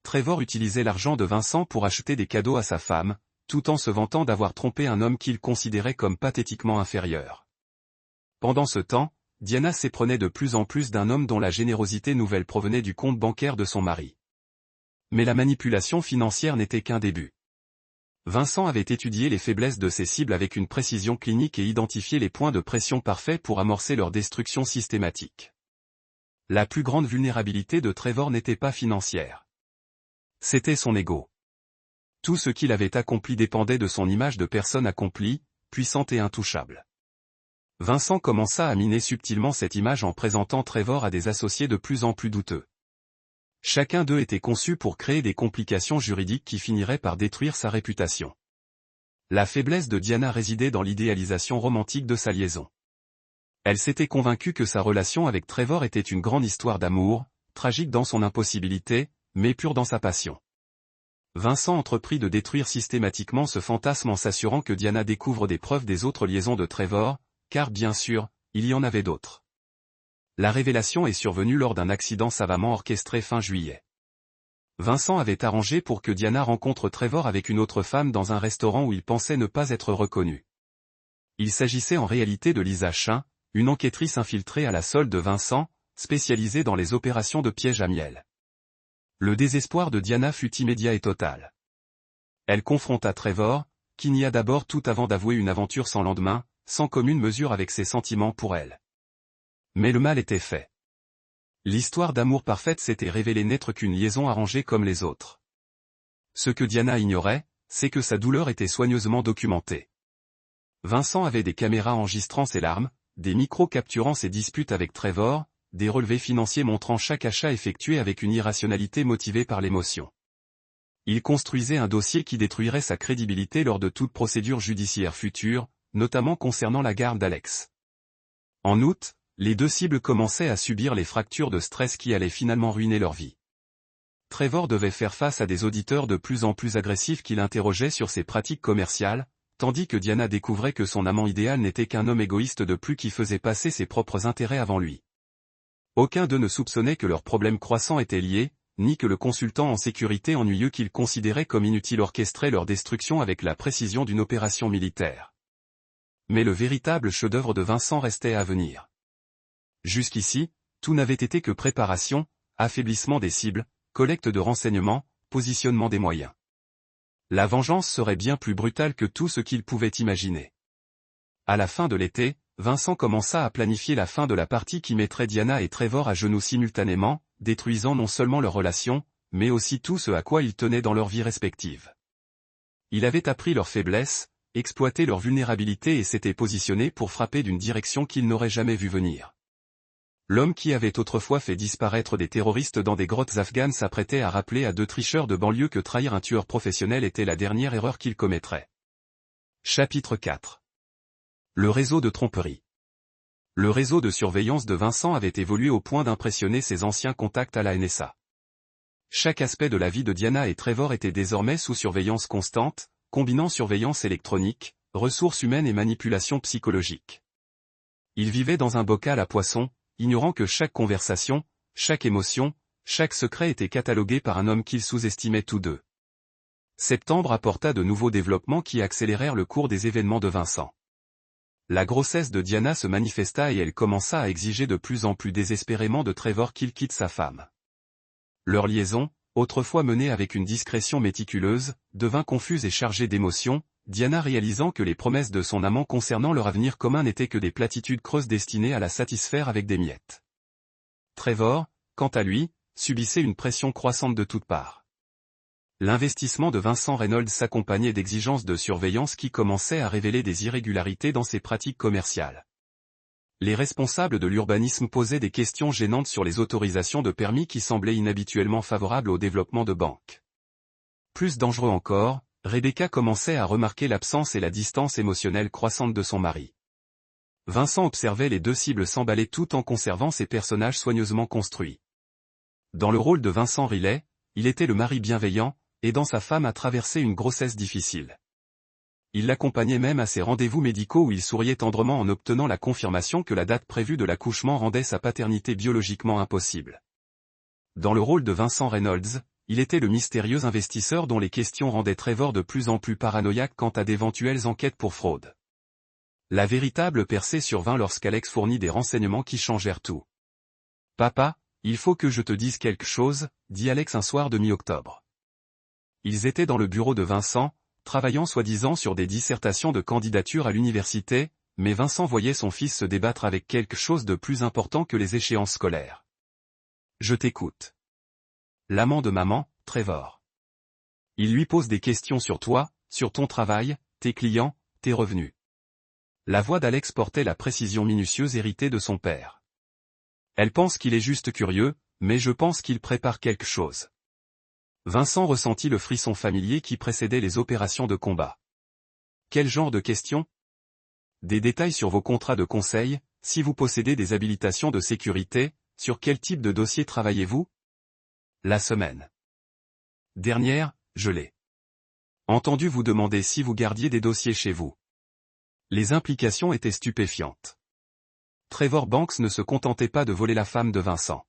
Trevor utilisait l'argent de Vincent pour acheter des cadeaux à sa femme, tout en se vantant d'avoir trompé un homme qu'il considérait comme pathétiquement inférieur. Pendant ce temps, Diana s'éprenait de plus en plus d'un homme dont la générosité nouvelle provenait du compte bancaire de son mari. Mais la manipulation financière n'était qu'un début. Vincent avait étudié les faiblesses de ses cibles avec une précision clinique et identifié les points de pression parfaits pour amorcer leur destruction systématique. La plus grande vulnérabilité de Trevor n'était pas financière. C'était son ego. Tout ce qu'il avait accompli dépendait de son image de personne accomplie, puissante et intouchable. Vincent commença à miner subtilement cette image en présentant Trevor à des associés de plus en plus douteux. Chacun d'eux était conçu pour créer des complications juridiques qui finiraient par détruire sa réputation. La faiblesse de Diana résidait dans l'idéalisation romantique de sa liaison. Elle s'était convaincue que sa relation avec Trevor était une grande histoire d'amour, tragique dans son impossibilité, mais pure dans sa passion. Vincent entreprit de détruire systématiquement ce fantasme en s'assurant que Diana découvre des preuves des autres liaisons de Trevor, car bien sûr, il y en avait d'autres. La révélation est survenue lors d'un accident savamment orchestré fin juillet. Vincent avait arrangé pour que Diana rencontre Trevor avec une autre femme dans un restaurant où il pensait ne pas être reconnu. Il s'agissait en réalité de Lisa Chin, une enquêtrice infiltrée à la solde de Vincent, spécialisée dans les opérations de piège à miel. Le désespoir de Diana fut immédiat et total. Elle confronta Trevor, qui nia d'abord tout avant d'avouer une aventure sans lendemain, sans commune mesure avec ses sentiments pour elle. Mais le mal était fait. L'histoire d'amour parfaite s'était révélée n'être qu'une liaison arrangée comme les autres. Ce que Diana ignorait, c'est que sa douleur était soigneusement documentée. Vincent avait des caméras enregistrant ses larmes, des micros capturant ses disputes avec Trevor, des relevés financiers montrant chaque achat effectué avec une irrationalité motivée par l'émotion. Il construisait un dossier qui détruirait sa crédibilité lors de toute procédure judiciaire future, notamment concernant la garde d'Alex. En août, les deux cibles commençaient à subir les fractures de stress qui allaient finalement ruiner leur vie. Trevor devait faire face à des auditeurs de plus en plus agressifs qui l'interrogeaient sur ses pratiques commerciales, tandis que Diana découvrait que son amant idéal n'était qu'un homme égoïste de plus qui faisait passer ses propres intérêts avant lui. Aucun d'eux ne soupçonnait que leurs problèmes croissants étaient liés, ni que le consultant en sécurité ennuyeux qu'ils considéraient comme inutile orchestrait leur destruction avec la précision d'une opération militaire. Mais le véritable chef-d'œuvre de Vincent restait à venir. Jusqu'ici, tout n'avait été que préparation, affaiblissement des cibles, collecte de renseignements, positionnement des moyens. La vengeance serait bien plus brutale que tout ce qu'il pouvait imaginer. À la fin de l'été, Vincent commença à planifier la fin de la partie qui mettrait Diana et Trevor à genoux simultanément, détruisant non seulement leur relation, mais aussi tout ce à quoi ils tenaient dans leur vie respective. Il avait appris leurs faiblesses, exploité leur vulnérabilité et s'était positionné pour frapper d'une direction qu'il n'aurait jamais vu venir. L'homme qui avait autrefois fait disparaître des terroristes dans des grottes afghanes s'apprêtait à rappeler à deux tricheurs de banlieue que trahir un tueur professionnel était la dernière erreur qu'il commettrait. Chapitre 4. Le réseau de tromperie. Le réseau de surveillance de Vincent avait évolué au point d'impressionner ses anciens contacts à la NSA. Chaque aspect de la vie de Diana et Trevor était désormais sous surveillance constante, combinant surveillance électronique, ressources humaines et manipulation psychologique. Ils vivaient dans un bocal à poissons, ignorant que chaque conversation, chaque émotion, chaque secret était catalogué par un homme qu'ils sous-estimaient tous deux. Septembre apporta de nouveaux développements qui accélérèrent le cours des événements de Vincent. La grossesse de Diana se manifesta et elle commença à exiger de plus en plus désespérément de Trevor qu'il quitte sa femme. Leur liaison, autrefois menée avec une discrétion méticuleuse, devint confuse et chargée d'émotions, Diana réalisant que les promesses de son amant concernant leur avenir commun n'étaient que des platitudes creuses destinées à la satisfaire avec des miettes. Trevor, quant à lui, subissait une pression croissante de toutes parts. L'investissement de Vincent Reynolds s'accompagnait d'exigences de surveillance qui commençaient à révéler des irrégularités dans ses pratiques commerciales. Les responsables de l'urbanisme posaient des questions gênantes sur les autorisations de permis qui semblaient inhabituellement favorables au développement de banques. Plus dangereux encore, Rebecca commençait à remarquer l'absence et la distance émotionnelle croissante de son mari. Vincent observait les deux cibles s'emballer tout en conservant ses personnages soigneusement construits. Dans le rôle de Vincent Riley, il était le mari bienveillant, aidant sa femme à traverser une grossesse difficile. Il l'accompagnait même à ses rendez-vous médicaux où il souriait tendrement en obtenant la confirmation que la date prévue de l'accouchement rendait sa paternité biologiquement impossible. Dans le rôle de Vincent Reynolds, il était le mystérieux investisseur dont les questions rendaient Trevor de plus en plus paranoïaque quant à d'éventuelles enquêtes pour fraude. La véritable percée survint lorsqu'Alex fournit des renseignements qui changèrent tout. « Papa, il faut que je te dise quelque chose, » dit Alex un soir de mi-octobre. Ils étaient dans le bureau de Vincent, travaillant soi-disant sur des dissertations de candidature à l'université, mais Vincent voyait son fils se débattre avec quelque chose de plus important que les échéances scolaires. « Je t'écoute. » L'amant de maman, Trevor. Il lui pose des questions sur toi, sur ton travail, tes clients, tes revenus. La voix d'Alex portait la précision minutieuse héritée de son père. Elle pense qu'il est juste curieux, mais je pense qu'il prépare quelque chose. Vincent ressentit le frisson familier qui précédait les opérations de combat. Quel genre de questions? Des détails sur vos contrats de conseil, si vous possédez des habilitations de sécurité, sur quel type de dossier travaillez-vous? La semaine dernière, je l'ai entendu vous demander si vous gardiez des dossiers chez vous. Les implications étaient stupéfiantes. Trevor Banks ne se contentait pas de voler la femme de Vincent.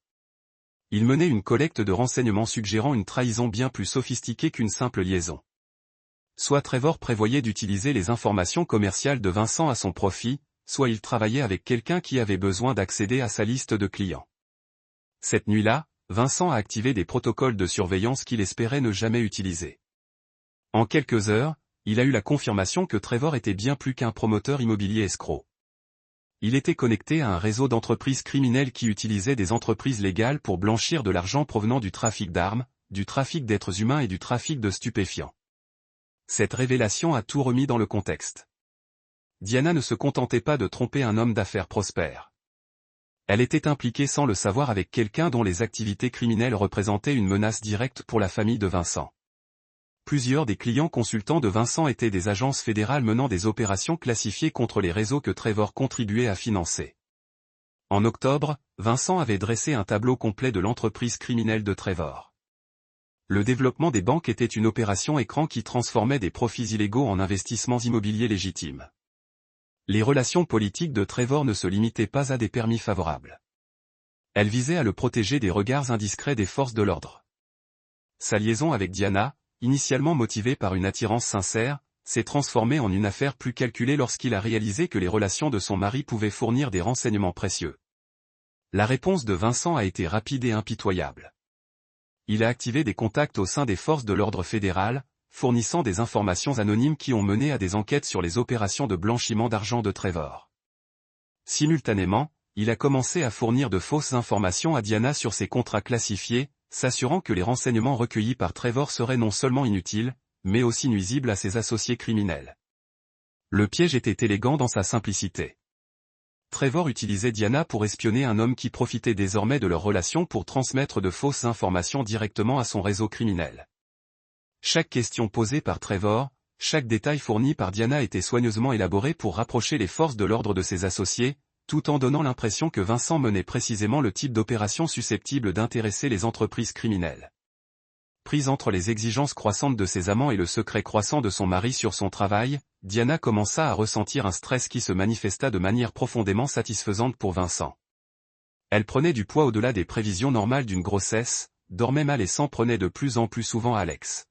Il menait une collecte de renseignements suggérant une trahison bien plus sophistiquée qu'une simple liaison. Soit Trevor prévoyait d'utiliser les informations commerciales de Vincent à son profit, soit il travaillait avec quelqu'un qui avait besoin d'accéder à sa liste de clients. Cette nuit-là, Vincent a activé des protocoles de surveillance qu'il espérait ne jamais utiliser. En quelques heures, il a eu la confirmation que Trevor était bien plus qu'un promoteur immobilier escroc. Il était connecté à un réseau d'entreprises criminelles qui utilisaient des entreprises légales pour blanchir de l'argent provenant du trafic d'armes, du trafic d'êtres humains et du trafic de stupéfiants. Cette révélation a tout remis dans le contexte. Diana ne se contentait pas de tromper un homme d'affaires prospère. Elle était impliquée sans le savoir avec quelqu'un dont les activités criminelles représentaient une menace directe pour la famille de Vincent. Plusieurs des clients consultants de Vincent étaient des agences fédérales menant des opérations classifiées contre les réseaux que Trevor contribuait à financer. En octobre, Vincent avait dressé un tableau complet de l'entreprise criminelle de Trevor. Le développement des banques était une opération écran qui transformait des profits illégaux en investissements immobiliers légitimes. Les relations politiques de Trevor ne se limitaient pas à des permis favorables. Elles visaient à le protéger des regards indiscrets des forces de l'ordre. Sa liaison avec Diana, initialement motivée par une attirance sincère, s'est transformée en une affaire plus calculée lorsqu'il a réalisé que les relations de son mari pouvaient fournir des renseignements précieux. La réponse de Vincent a été rapide et impitoyable. Il a activé des contacts au sein des forces de l'ordre fédéral, fournissant des informations anonymes qui ont mené à des enquêtes sur les opérations de blanchiment d'argent de Trevor. Simultanément, il a commencé à fournir de fausses informations à Diana sur ses contrats classifiés, s'assurant que les renseignements recueillis par Trevor seraient non seulement inutiles, mais aussi nuisibles à ses associés criminels. Le piège était élégant dans sa simplicité. Trevor utilisait Diana pour espionner un homme qui profitait désormais de leur relation pour transmettre de fausses informations directement à son réseau criminel. Chaque question posée par Trevor, chaque détail fourni par Diana était soigneusement élaboré pour rapprocher les forces de l'ordre de ses associés, tout en donnant l'impression que Vincent menait précisément le type d'opération susceptible d'intéresser les entreprises criminelles. Prise entre les exigences croissantes de ses amants et le secret croissant de son mari sur son travail, Diana commença à ressentir un stress qui se manifesta de manière profondément satisfaisante pour Vincent. Elle prenait du poids au-delà des prévisions normales d'une grossesse, dormait mal et s'en prenait de plus en plus souvent à Alex.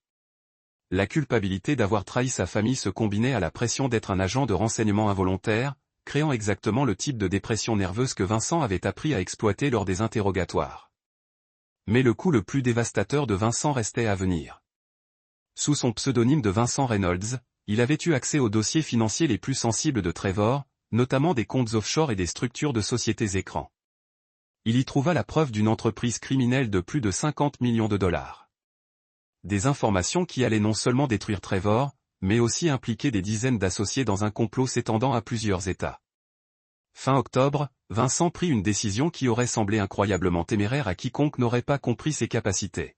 La culpabilité d'avoir trahi sa famille se combinait à la pression d'être un agent de renseignement involontaire, créant exactement le type de dépression nerveuse que Vincent avait appris à exploiter lors des interrogatoires. Mais le coup le plus dévastateur de Vincent restait à venir. Sous son pseudonyme de Vincent Reynolds, il avait eu accès aux dossiers financiers les plus sensibles de Trevor, notamment des comptes offshore et des structures de sociétés écrans. Il y trouva la preuve d'une entreprise criminelle de plus de 50 millions de dollars. Des informations qui allaient non seulement détruire Trevor, mais aussi impliquer des dizaines d'associés dans un complot s'étendant à plusieurs États. Fin octobre, Vincent prit une décision qui aurait semblé incroyablement téméraire à quiconque n'aurait pas compris ses capacités.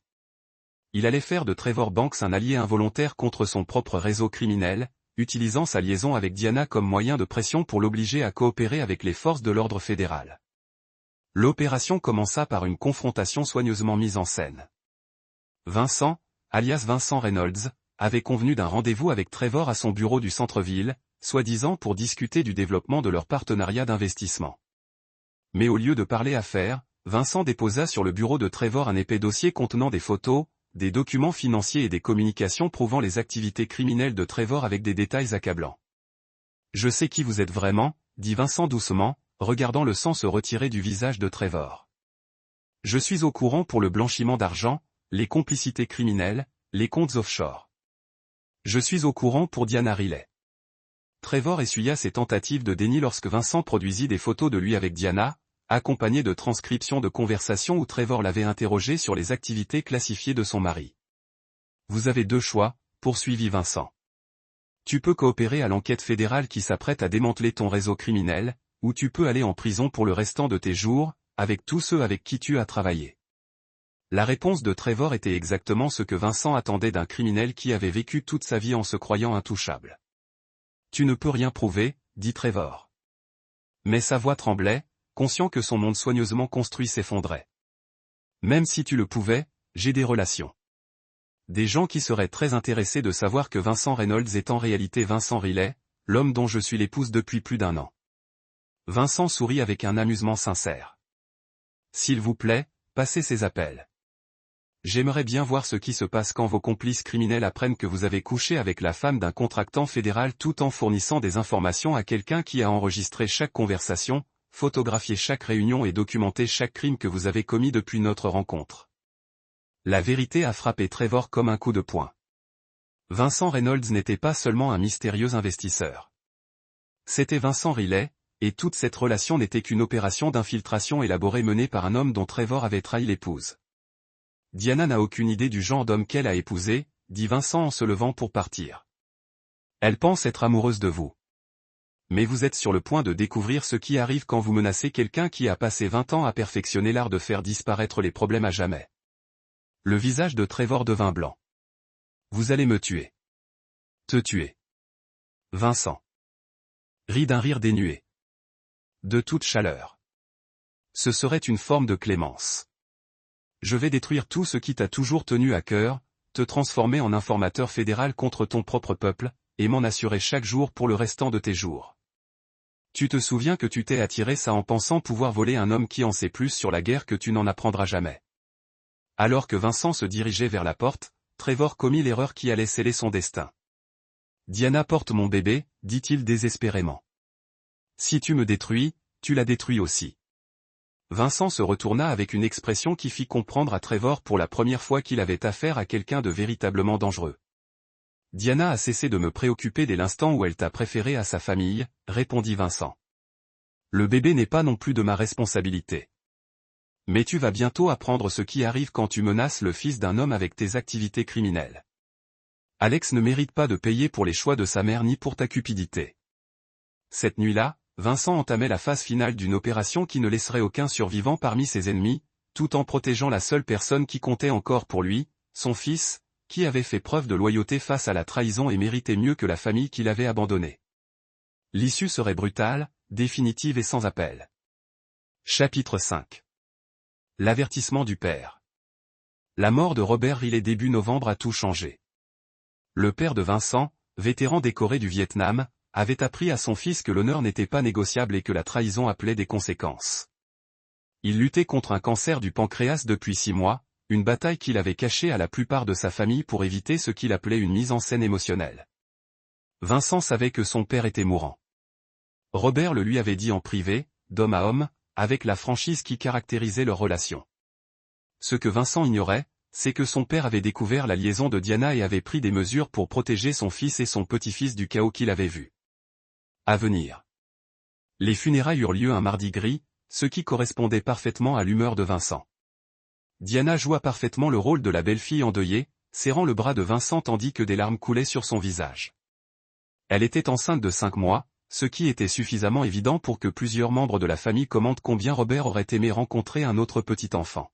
Il allait faire de Trevor Banks un allié involontaire contre son propre réseau criminel, utilisant sa liaison avec Diana comme moyen de pression pour l'obliger à coopérer avec les forces de l'ordre fédéral. L'opération commença par une confrontation soigneusement mise en scène. Vincent, alias Vincent Reynolds, avait convenu d'un rendez-vous avec Trevor à son bureau du centre-ville, soi-disant pour discuter du développement de leur partenariat d'investissement. Mais au lieu de parler affaires, Vincent déposa sur le bureau de Trevor un épais dossier contenant des photos, des documents financiers et des communications prouvant les activités criminelles de Trevor avec des détails accablants. « Je sais qui vous êtes vraiment, » dit Vincent doucement, regardant le sang se retirer du visage de Trevor. « Je suis au courant pour le blanchiment d'argent, les complicités criminelles, les comptes offshore. Je suis au courant pour Diana Riley. » Trevor essuya ses tentatives de déni lorsque Vincent produisit des photos de lui avec Diana, accompagnées de transcriptions de conversations où Trevor l'avait interrogé sur les activités classifiées de son mari. « Vous avez deux choix, » poursuivit Vincent. « Tu peux coopérer à l'enquête fédérale qui s'apprête à démanteler ton réseau criminel, ou tu peux aller en prison pour le restant de tes jours, avec tous ceux avec qui tu as travaillé. » La réponse de Trevor était exactement ce que Vincent attendait d'un criminel qui avait vécu toute sa vie en se croyant intouchable. « Tu ne peux rien prouver, » dit Trevor. Mais sa voix tremblait, conscient que son monde soigneusement construit s'effondrait. « Même si tu le pouvais, j'ai des relations. Des gens qui seraient très intéressés de savoir que Vincent Reynolds est en réalité Vincent Riley, l'homme dont je suis l'épouse depuis plus d'1 an. » Vincent sourit avec un amusement sincère. « S'il vous plaît, passez ces appels. J'aimerais bien voir ce qui se passe quand vos complices criminels apprennent que vous avez couché avec la femme d'un contractant fédéral tout en fournissant des informations à quelqu'un qui a enregistré chaque conversation, photographié chaque réunion et documenté chaque crime que vous avez commis depuis notre rencontre. » La vérité a frappé Trevor comme un coup de poing. Vincent Reynolds n'était pas seulement un mystérieux investisseur. C'était Vincent Riley, et toute cette relation n'était qu'une opération d'infiltration élaborée menée par un homme dont Trevor avait trahi l'épouse. « Diana n'a aucune idée du genre d'homme qu'elle a épousé, » dit Vincent en se levant pour partir. « Elle pense être amoureuse de vous. Mais vous êtes sur le point de découvrir ce qui arrive quand vous menacez quelqu'un qui a passé 20 ans à perfectionner l'art de faire disparaître les problèmes à jamais. » Le visage de Trevor devint blanc. « Vous allez me tuer. »« Te tuer. » Vincent rit d'un rire dénué de toute chaleur. « Ce serait une forme de clémence. Je vais détruire tout ce qui t'a toujours tenu à cœur, te transformer en informateur fédéral contre ton propre peuple, et m'en assurer chaque jour pour le restant de tes jours. Tu te souviens que tu t'es attiré ça en pensant pouvoir voler un homme qui en sait plus sur la guerre que tu n'en apprendras jamais. » Alors que Vincent se dirigeait vers la porte, Trevor commit l'erreur qui allait sceller son destin. « Diana porte mon bébé, » dit-il désespérément. « Si tu me détruis, tu la détruis aussi. » Vincent se retourna avec une expression qui fit comprendre à Trevor pour la première fois qu'il avait affaire à quelqu'un de véritablement dangereux. « Diana a cessé de me préoccuper dès l'instant où elle t'a préféré à sa famille, » répondit Vincent. « Le bébé n'est pas non plus de ma responsabilité. Mais tu vas bientôt apprendre ce qui arrive quand tu menaces le fils d'un homme avec tes activités criminelles. Alex ne mérite pas de payer pour les choix de sa mère ni pour ta cupidité. » Cette nuit-là, Vincent entamait la phase finale d'une opération qui ne laisserait aucun survivant parmi ses ennemis, tout en protégeant la seule personne qui comptait encore pour lui, son fils, qui avait fait preuve de loyauté face à la trahison et méritait mieux que la famille qu'il avait abandonnée. L'issue serait brutale, définitive et sans appel. Chapitre 5. L'avertissement du père. La mort de Robert Riley début novembre a tout changé. Le père de Vincent, vétéran décoré du Vietnam, avait appris à son fils que l'honneur n'était pas négociable et que la trahison appelait des conséquences. Il luttait contre un cancer du pancréas depuis 6 mois, une bataille qu'il avait cachée à la plupart de sa famille pour éviter ce qu'il appelait une mise en scène émotionnelle. Vincent savait que son père était mourant. Robert le lui avait dit en privé, d'homme à homme, avec la franchise qui caractérisait leur relation. Ce que Vincent ignorait, c'est que son père avait découvert la liaison de Diana et avait pris des mesures pour protéger son fils et son petit-fils du chaos qu'il avait vu. À venir. Les funérailles eurent lieu un mardi gris, ce qui correspondait parfaitement à l'humeur de Vincent. Diana joua parfaitement le rôle de la belle-fille endeuillée, serrant le bras de Vincent tandis que des larmes coulaient sur son visage. Elle était enceinte de 5 mois, ce qui était suffisamment évident pour que plusieurs membres de la famille commentent combien Robert aurait aimé rencontrer un autre petit enfant.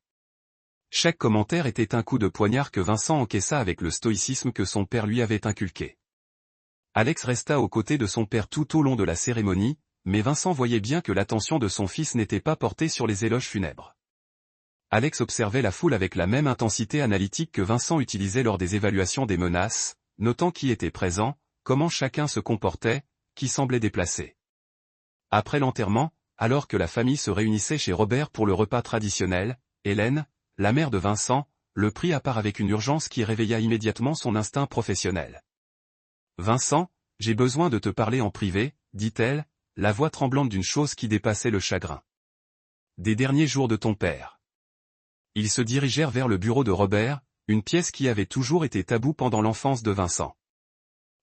Chaque commentaire était un coup de poignard que Vincent encaissa avec le stoïcisme que son père lui avait inculqué. Alex resta aux côtés de son père tout au long de la cérémonie, mais Vincent voyait bien que l'attention de son fils n'était pas portée sur les éloges funèbres. Alex observait la foule avec la même intensité analytique que Vincent utilisait lors des évaluations des menaces, notant qui était présent, comment chacun se comportait, qui semblait déplacé. Après l'enterrement, alors que la famille se réunissait chez Robert pour le repas traditionnel, Hélène, la mère de Vincent, le prit à part avec une urgence qui réveilla immédiatement son instinct professionnel. « Vincent, j'ai besoin de te parler en privé, dit-elle, la voix tremblante d'une chose qui dépassait le chagrin. Des derniers jours de ton père. » Ils se dirigèrent vers le bureau de Robert, une pièce qui avait toujours été taboue pendant l'enfance de Vincent.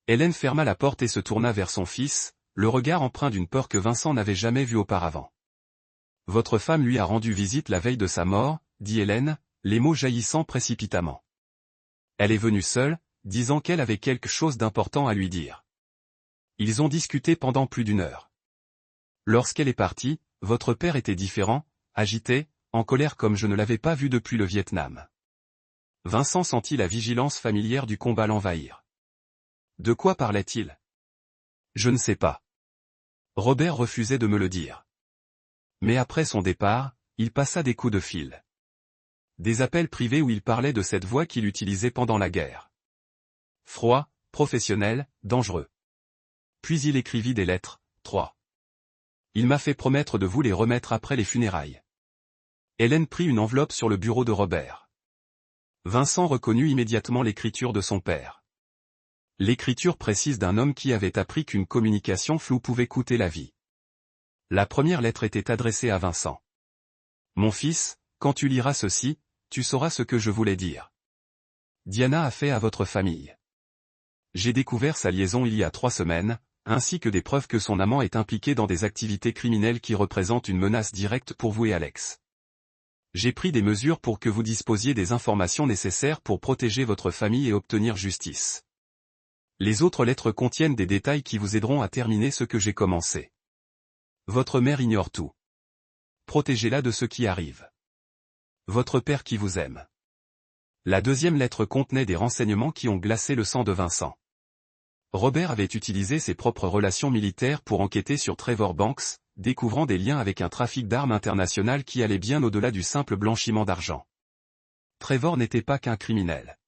Hélène ferma la porte et se tourna vers son fils, le regard empreint d'une peur que Vincent n'avait jamais vue auparavant. « Votre femme lui a rendu visite la veille de sa mort, dit Hélène, les mots jaillissant précipitamment. Elle est venue seule, disant qu'elle avait quelque chose d'important à lui dire. Ils ont discuté pendant plus d'1 heure. Lorsqu'elle est partie, votre père était différent, agité, en colère comme je ne l'avais pas vu depuis le Vietnam. » Vincent sentit la vigilance familière du combat l'envahir. De quoi parlait-il? Je ne sais pas. Robert refusait de me le dire. Mais après son départ, il passa des coups de fil. Des appels privés où il parlait de cette voix qu'il utilisait pendant la guerre. Froid, professionnel, dangereux. Puis il écrivit des lettres, 3. Il m'a fait promettre de vous les remettre après les funérailles. Hélène prit une enveloppe sur le bureau de Robert. Vincent reconnut immédiatement l'écriture de son père. L'écriture précise d'un homme qui avait appris qu'une communication floue pouvait coûter la vie. La première lettre était adressée à Vincent. « Mon fils, quand tu liras ceci, tu sauras ce que je voulais dire. Diana a fait à votre famille. J'ai découvert sa liaison il y a 3 semaines, ainsi que des preuves que son amant est impliqué dans des activités criminelles qui représentent une menace directe pour vous et Alex. J'ai pris des mesures pour que vous disposiez des informations nécessaires pour protéger votre famille et obtenir justice. Les autres lettres contiennent des détails qui vous aideront à terminer ce que j'ai commencé. Votre mère ignore tout. Protégez-la de ce qui arrive. Votre père qui vous aime. » La deuxième lettre contenait des renseignements qui ont glacé le sang de Vincent. Robert avait utilisé ses propres relations militaires pour enquêter sur Trevor Banks, découvrant des liens avec un trafic d'armes international qui allait bien au-delà du simple blanchiment d'argent. Trevor n'était pas qu'un criminel.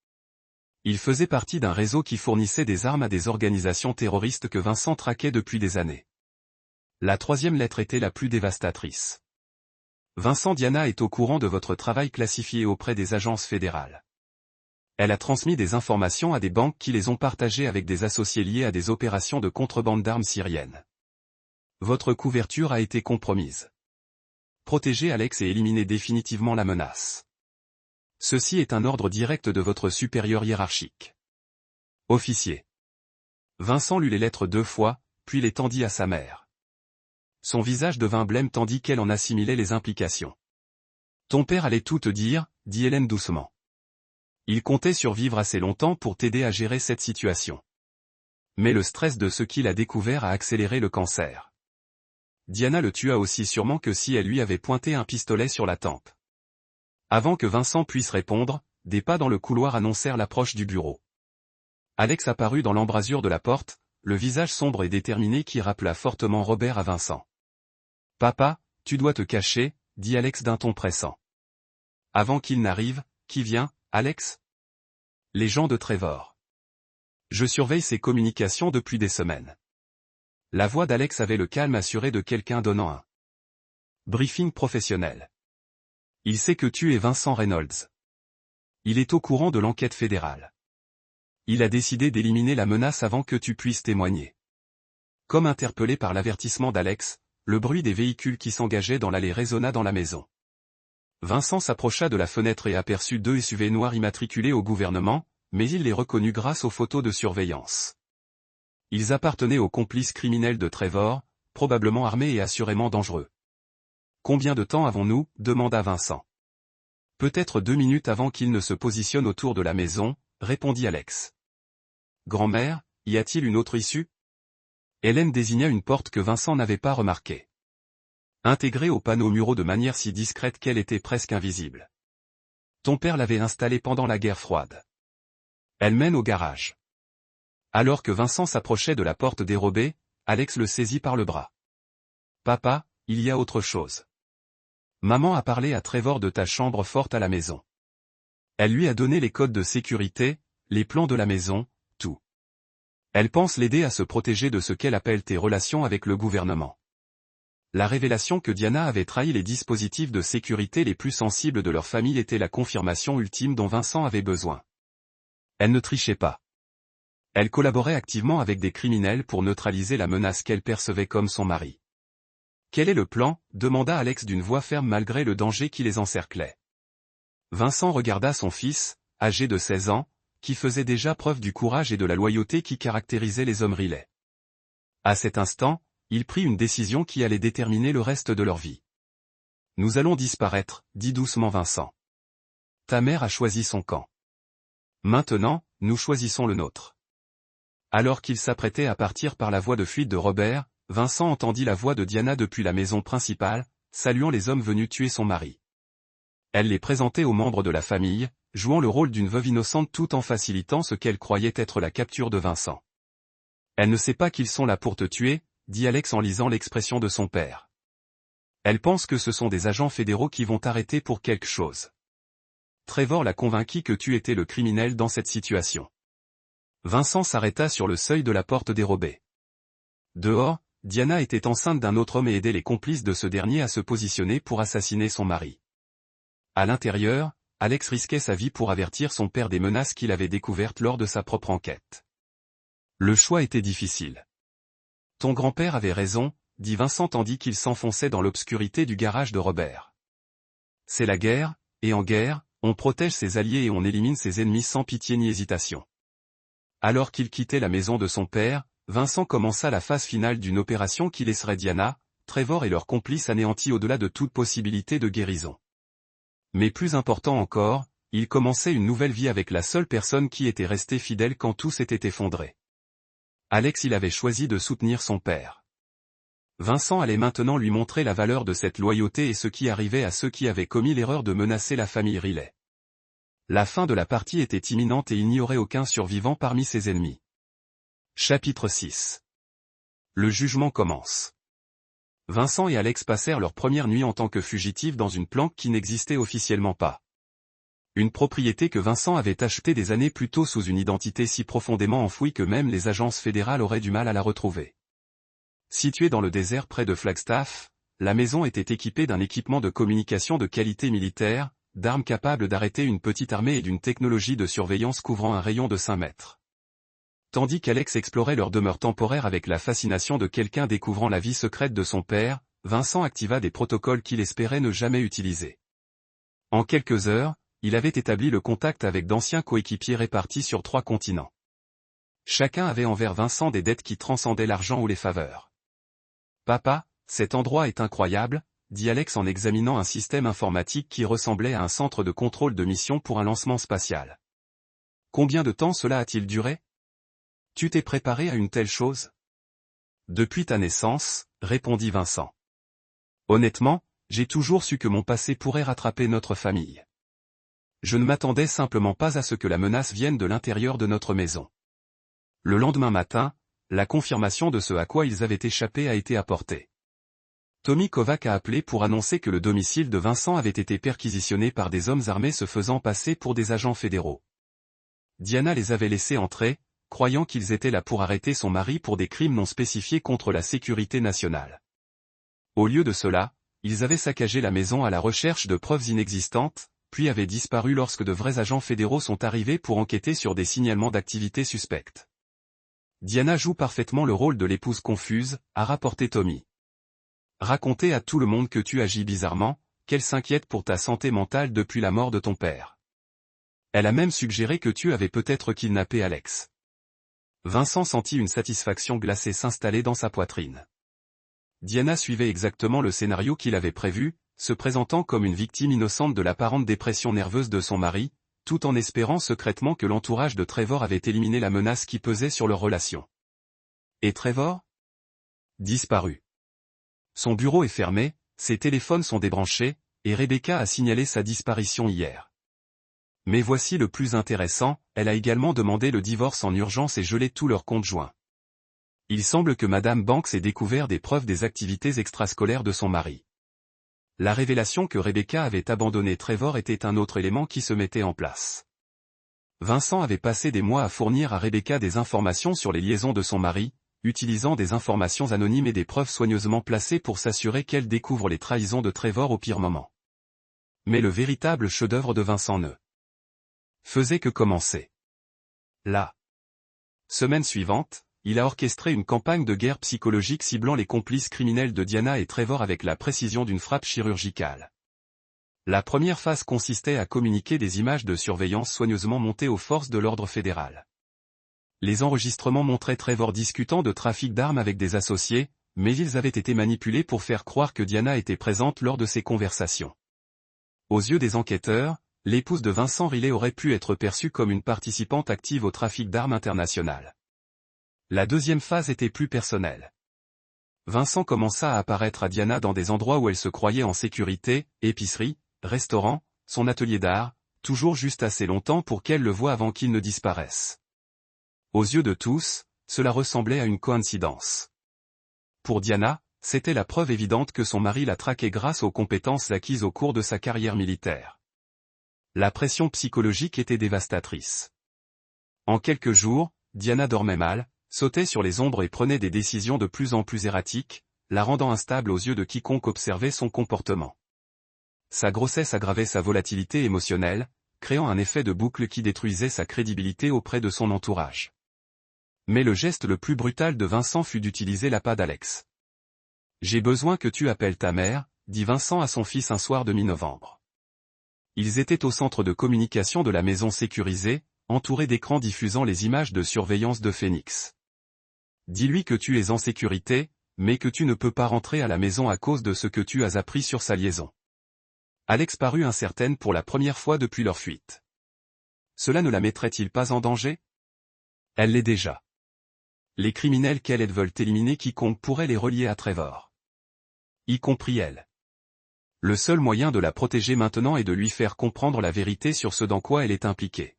Il faisait partie d'un réseau qui fournissait des armes à des organisations terroristes que Vincent traquait depuis des années. La troisième lettre était la plus dévastatrice. Vincent, Diana est au courant de votre travail classifié auprès des agences fédérales. Elle a transmis des informations à des banques qui les ont partagées avec des associés liés à des opérations de contrebande d'armes syriennes. Votre couverture a été compromise. Protégez Alex et éliminez définitivement la menace. Ceci est un ordre direct de votre supérieur hiérarchique. Officier. Vincent lut les lettres 2 fois, puis les tendit à sa mère. Son visage devint blême tandis qu'elle en assimilait les implications. Ton père allait tout te dire, dit Hélène doucement. Il comptait survivre assez longtemps pour t'aider à gérer cette situation. Mais le stress de ce qu'il a découvert a accéléré le cancer. Diana le tua aussi sûrement que si elle lui avait pointé un pistolet sur la tempe. Avant que Vincent puisse répondre, des pas dans le couloir annoncèrent l'approche du bureau. Alex apparut dans l'embrasure de la porte, le visage sombre et déterminé qui rappela fortement Robert à Vincent. « Papa, tu dois te cacher, » dit Alex d'un ton pressant. « Avant qu'il n'arrive, qui vient, Alex ?»« Les gens de Trevor. Je surveille ses communications depuis des semaines. » La voix d'Alex avait le calme assuré de quelqu'un donnant un briefing professionnel. Il sait que tu es Vincent Reynolds. Il est au courant de l'enquête fédérale. Il a décidé d'éliminer la menace avant que tu puisses témoigner. Comme interpellé par l'avertissement d'Alex, le bruit des véhicules qui s'engageaient dans l'allée résonna dans la maison. Vincent s'approcha de la fenêtre et aperçut 2 SUV noirs immatriculés au gouvernement, mais il les reconnut grâce aux photos de surveillance. Ils appartenaient aux complices criminels de Trevor, probablement armés et assurément dangereux. « Combien de temps avons-nous » demanda Vincent. « Peut-être 2 minutes avant qu'ils ne se positionnent autour de la maison, » répondit Alex. « Grand-mère, y a-t-il une autre issue » Hélène désigna une porte que Vincent n'avait pas remarquée. Intégrée au panneau muraux de manière si discrète qu'elle était presque invisible. Ton père l'avait installée pendant la guerre froide. Elle mène au garage. Alors que Vincent s'approchait de la porte dérobée, Alex le saisit par le bras. « Papa, il y a autre chose. Maman a parlé à Trevor de ta chambre forte à la maison. Elle lui a donné les codes de sécurité, les plans de la maison, tout. Elle pense l'aider à se protéger de ce qu'elle appelle tes relations avec le gouvernement. La révélation que Diana avait trahi les dispositifs de sécurité les plus sensibles de leur famille était la confirmation ultime dont Vincent avait besoin. Elle ne trichait pas. Elle collaborait activement avec des criminels pour neutraliser la menace qu'elle percevait comme son mari. Quel est le plan ? Demanda Alex d'une voix ferme malgré le danger qui les encerclait. Vincent regarda son fils, âgé de 16 ans, qui faisait déjà preuve du courage et de la loyauté qui caractérisaient les hommes Riley. À cet instant, il prit une décision qui allait déterminer le reste de leur vie. « Nous allons disparaître », dit doucement Vincent. « Ta mère a choisi son camp. Maintenant, nous choisissons le nôtre. » Alors qu'il s'apprêtait à partir par la voie de fuite de Robert, Vincent entendit la voix de Diana depuis la maison principale, saluant les hommes venus tuer son mari. Elle les présentait aux membres de la famille, jouant le rôle d'une veuve innocente tout en facilitant ce qu'elle croyait être la capture de Vincent. « Elle ne sait pas qu'ils sont là pour te tuer », dit Alex en lisant l'expression de son père. « Elle pense que ce sont des agents fédéraux qui vont t'arrêter pour quelque chose. Trevor l'a convaincu que tu étais le criminel dans cette situation. » Vincent s'arrêta sur le seuil de la porte dérobée. Dehors, Diana était enceinte d'un autre homme et aidait les complices de ce dernier à se positionner pour assassiner son mari. À l'intérieur, Alex risquait sa vie pour avertir son père des menaces qu'il avait découvertes lors de sa propre enquête. Le choix était difficile. « Ton grand-père avait raison », dit Vincent tandis qu'il s'enfonçait dans l'obscurité du garage de Robert. « C'est la guerre, et en guerre, on protège ses alliés et on élimine ses ennemis sans pitié ni hésitation. » Alors qu'il quittait la maison de son père, Vincent commença la phase finale d'une opération qui laisserait Diana, Trevor et leurs complices anéantis au-delà de toute possibilité de guérison. Mais plus important encore, il commençait une nouvelle vie avec la seule personne qui était restée fidèle quand tout s'était effondré. Alex il avait choisi de soutenir son père. Vincent allait maintenant lui montrer la valeur de cette loyauté et ce qui arrivait à ceux qui avaient commis l'erreur de menacer la famille Riley. La fin de la partie était imminente et il n'y aurait aucun survivant parmi ses ennemis. Chapitre 6. Le jugement commence. Vincent et Alex passèrent leur première nuit en tant que fugitifs dans une planque qui n'existait officiellement pas. Une propriété que Vincent avait achetée des années plus tôt sous une identité si profondément enfouie que même les agences fédérales auraient du mal à la retrouver. Située dans le désert près de Flagstaff, la maison était équipée d'un équipement de communication de qualité militaire, d'armes capables d'arrêter une petite armée et d'une technologie de surveillance couvrant un rayon de 5 mètres. Tandis qu'Alex explorait leur demeure temporaire avec la fascination de quelqu'un découvrant la vie secrète de son père, Vincent activa des protocoles qu'il espérait ne jamais utiliser. En quelques heures, il avait établi le contact avec d'anciens coéquipiers répartis sur 3 continents. Chacun avait envers Vincent des dettes qui transcendaient l'argent ou les faveurs. « Papa, cet endroit est incroyable », dit Alex en examinant un système informatique qui ressemblait à un centre de contrôle de mission pour un lancement spatial. « Combien de temps cela a-t-il duré ? Tu t'es préparé à une telle chose ? » Depuis ta naissance, répondit Vincent. Honnêtement, j'ai toujours su que mon passé pourrait rattraper notre famille. Je ne m'attendais simplement pas à ce que la menace vienne de l'intérieur de notre maison. Le lendemain matin, la confirmation de ce à quoi ils avaient échappé a été apportée. Tommy Kovac a appelé pour annoncer que le domicile de Vincent avait été perquisitionné par des hommes armés se faisant passer pour des agents fédéraux. Diana les avait laissés entrer, croyant qu'ils étaient là pour arrêter son mari pour des crimes non spécifiés contre la sécurité nationale. Au lieu de cela, ils avaient saccagé la maison à la recherche de preuves inexistantes, puis avaient disparu lorsque de vrais agents fédéraux sont arrivés pour enquêter sur des signalements d'activités suspectes. Diana joue parfaitement le rôle de l'épouse confuse, a rapporté Tommy. Raconter à tout le monde que tu agis bizarrement, qu'elle s'inquiète pour ta santé mentale depuis la mort de ton père. Elle a même suggéré que tu avais peut-être kidnappé Alex. Vincent sentit une satisfaction glacée s'installer dans sa poitrine. Diana suivait exactement le scénario qu'il avait prévu, se présentant comme une victime innocente de l'apparente dépression nerveuse de son mari, tout en espérant secrètement que l'entourage de Trevor avait éliminé la menace qui pesait sur leur relation. Et Trevor ? Disparu. Son bureau est fermé, ses téléphones sont débranchés, et Rebecca a signalé sa disparition hier. Mais voici le plus intéressant, elle a également demandé le divorce en urgence et gelé tous leurs comptes joints. Il semble que Madame Banks ait découvert des preuves des activités extrascolaires de son mari. La révélation que Rebecca avait abandonné Trevor était un autre élément qui se mettait en place. Vincent avait passé des mois à fournir à Rebecca des informations sur les liaisons de son mari, utilisant des informations anonymes et des preuves soigneusement placées pour s'assurer qu'elle découvre les trahisons de Trevor au pire moment. Mais le véritable chef-d'œuvre de Vincent ne faisait que commencer. La semaine suivante, il a orchestré une campagne de guerre psychologique ciblant les complices criminels de Diana et Trevor avec la précision d'une frappe chirurgicale. La première phase consistait à communiquer des images de surveillance soigneusement montées aux forces de l'ordre fédéral. Les enregistrements montraient Trevor discutant de trafic d'armes avec des associés, mais ils avaient été manipulés pour faire croire que Diana était présente lors de ces conversations. Aux yeux des enquêteurs, l'épouse de Vincent Riley aurait pu être perçue comme une participante active au trafic d'armes international. La deuxième phase était plus personnelle. Vincent commença à apparaître à Diana dans des endroits où elle se croyait en sécurité, épicerie, restaurant, son atelier d'art, toujours juste assez longtemps pour qu'elle le voie avant qu'il ne disparaisse. Aux yeux de tous, cela ressemblait à une coïncidence. Pour Diana, c'était la preuve évidente que son mari la traquait grâce aux compétences acquises au cours de sa carrière militaire. La pression psychologique était dévastatrice. En quelques jours, Diana dormait mal, sautait sur les ombres et prenait des décisions de plus en plus erratiques, la rendant instable aux yeux de quiconque observait son comportement. Sa grossesse aggravait sa volatilité émotionnelle, créant un effet de boucle qui détruisait sa crédibilité auprès de son entourage. Mais le geste le plus brutal de Vincent fut d'utiliser l'appât d'Alex. « J'ai besoin que tu appelles ta mère », dit Vincent à son fils un soir de mi-novembre. Ils étaient au centre de communication de la maison sécurisée, entourés d'écrans diffusant les images de surveillance de Phoenix. Dis-lui que tu es en sécurité, mais que tu ne peux pas rentrer à la maison à cause de ce que tu as appris sur sa liaison. Alex parut incertaine pour la première fois depuis leur fuite. Cela ne la mettrait-il pas en danger? Elle l'est déjà. Les criminels qu'elle veulent éliminer quiconque pourrait les relier à Trevor. Y compris elle. Le seul moyen de la protéger maintenant est de lui faire comprendre la vérité sur ce dans quoi elle est impliquée.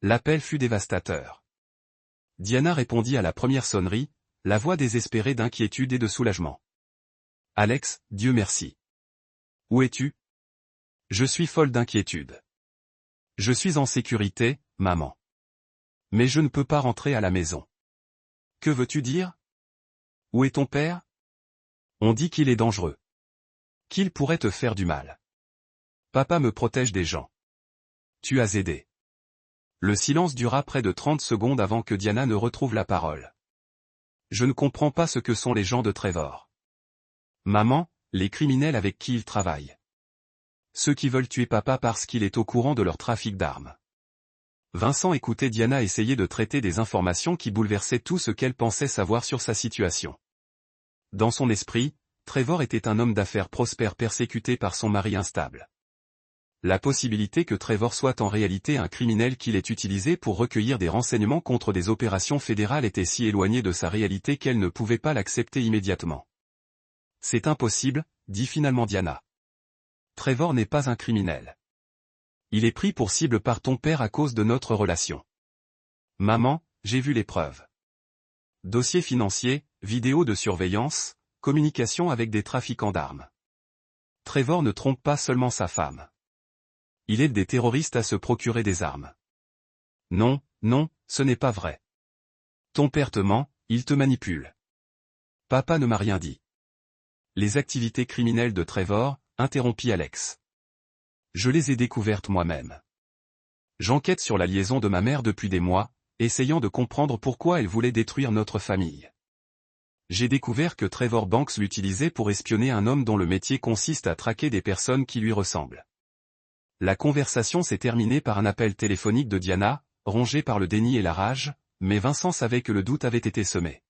L'appel fut dévastateur. Diana répondit à la première sonnerie, la voix désespérée d'inquiétude et de soulagement. « Alex, Dieu merci. Où es-tu? Je suis folle d'inquiétude. Je suis en sécurité, maman. Mais je ne peux pas rentrer à la maison. Que veux-tu dire? Où est ton père? On dit qu'il est dangereux. Qu'il pourrait te faire du mal. Papa me protège des gens. Tu as aidé. » Le silence dura près de 30 secondes avant que Diana ne retrouve la parole. « Je ne comprends pas ce que sont les gens de Trevor. Maman, les criminels avec qui ils travaillent. Ceux qui veulent tuer papa parce qu'il est au courant de leur trafic d'armes. » Vincent écoutait Diana essayer de traiter des informations qui bouleversaient tout ce qu'elle pensait savoir sur sa situation. Dans son esprit, Trevor était un homme d'affaires prospère persécuté par son mari instable. La possibilité que Trevor soit en réalité un criminel qu'il ait utilisé pour recueillir des renseignements contre des opérations fédérales était si éloignée de sa réalité qu'elle ne pouvait pas l'accepter immédiatement. « C'est impossible, » dit finalement Diana. « Trevor n'est pas un criminel. Il est pris pour cible par ton père à cause de notre relation. Maman, j'ai vu les preuves. Dossier financier, vidéos de surveillance, communication avec des trafiquants d'armes. Trevor ne trompe pas seulement sa femme. Il aide des terroristes à se procurer des armes. Non, non, ce n'est pas vrai. Ton père te ment, il te manipule. Papa ne m'a rien dit. Les activités criminelles de Trevor, interrompit Alex. Je les ai découvertes moi-même. J'enquête sur la liaison de ma mère depuis des mois, essayant de comprendre pourquoi elle voulait détruire notre famille. J'ai découvert que Trevor Banks l'utilisait pour espionner un homme dont le métier consiste à traquer des personnes qui lui ressemblent. La conversation s'est terminée par un appel téléphonique de Diana, rongée par le déni et la rage, mais Vincent savait que le doute avait été semé.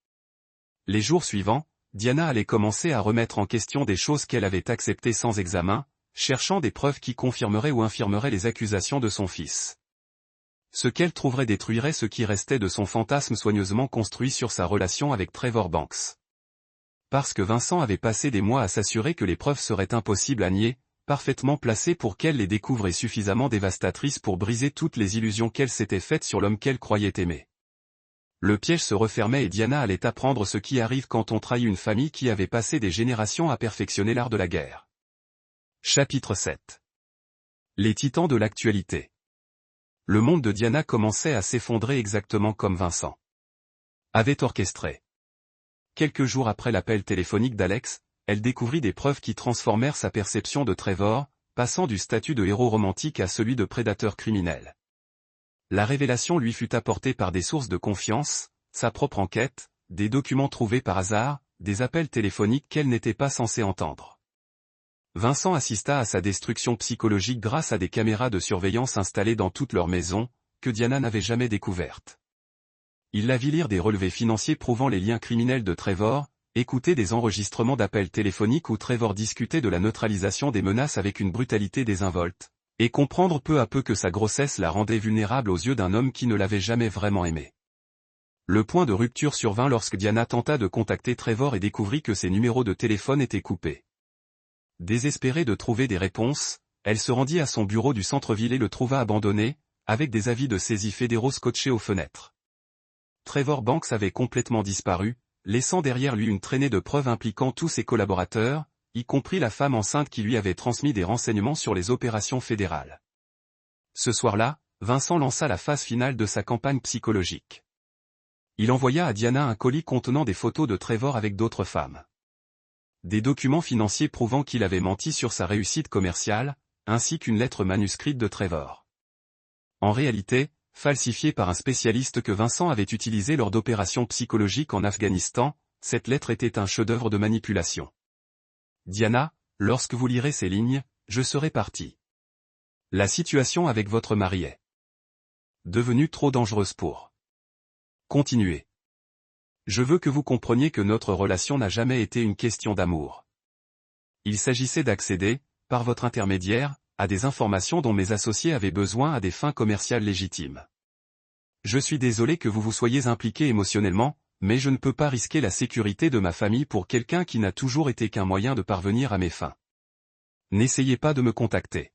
Les jours suivants, Diana allait commencer à remettre en question des choses qu'elle avait acceptées sans examen, cherchant des preuves qui confirmeraient ou infirmeraient les accusations de son fils. Ce qu'elle trouverait détruirait ce qui restait de son fantasme soigneusement construit sur sa relation avec Trevor Banks. Parce que Vincent avait passé des mois à s'assurer que les preuves seraient impossibles à nier, parfaitement placées pour qu'elle les découvre et suffisamment dévastatrices pour briser toutes les illusions qu'elle s'était faites sur l'homme qu'elle croyait aimer. Le piège se refermait et Diana allait apprendre ce qui arrive quand on trahit une famille qui avait passé des générations à perfectionner l'art de la guerre. Chapitre 7. Les titans de l'actualité. Le monde de Diana commençait à s'effondrer exactement comme Vincent avait orchestré. Quelques jours après l'appel téléphonique d'Alex, elle découvrit des preuves qui transformèrent sa perception de Trevor, passant du statut de héros romantique à celui de prédateur criminel. La révélation lui fut apportée par des sources de confiance, sa propre enquête, des documents trouvés par hasard, des appels téléphoniques qu'elle n'était pas censée entendre. Vincent assista à sa destruction psychologique grâce à des caméras de surveillance installées dans toute leur maison, que Diana n'avait jamais découvertes. Il la vit lire des relevés financiers prouvant les liens criminels de Trevor, écouter des enregistrements d'appels téléphoniques où Trevor discutait de la neutralisation des menaces avec une brutalité désinvolte, et comprendre peu à peu que sa grossesse la rendait vulnérable aux yeux d'un homme qui ne l'avait jamais vraiment aimée. Le point de rupture survint lorsque Diana tenta de contacter Trevor et découvrit que ses numéros de téléphone étaient coupés. Désespérée de trouver des réponses, elle se rendit à son bureau du centre-ville et le trouva abandonné, avec des avis de saisie fédéraux scotchés aux fenêtres. Trevor Banks avait complètement disparu, laissant derrière lui une traînée de preuves impliquant tous ses collaborateurs, y compris la femme enceinte qui lui avait transmis des renseignements sur les opérations fédérales. Ce soir-là, Vincent lança la phase finale de sa campagne psychologique. Il envoya à Diana un colis contenant des photos de Trevor avec d'autres femmes. Des documents financiers prouvant qu'il avait menti sur sa réussite commerciale, ainsi qu'une lettre manuscrite de Trevor. En réalité, falsifiée par un spécialiste que Vincent avait utilisé lors d'opérations psychologiques en Afghanistan, cette lettre était un chef-d'œuvre de manipulation. Diana, lorsque vous lirez ces lignes, je serai parti. La situation avec votre mari est devenue trop dangereuse pour continuer. Je veux que vous compreniez que notre relation n'a jamais été une question d'amour. Il s'agissait d'accéder, par votre intermédiaire, à des informations dont mes associés avaient besoin à des fins commerciales légitimes. Je suis désolé que vous vous soyez impliqué émotionnellement, mais je ne peux pas risquer la sécurité de ma famille pour quelqu'un qui n'a toujours été qu'un moyen de parvenir à mes fins. N'essayez pas de me contacter.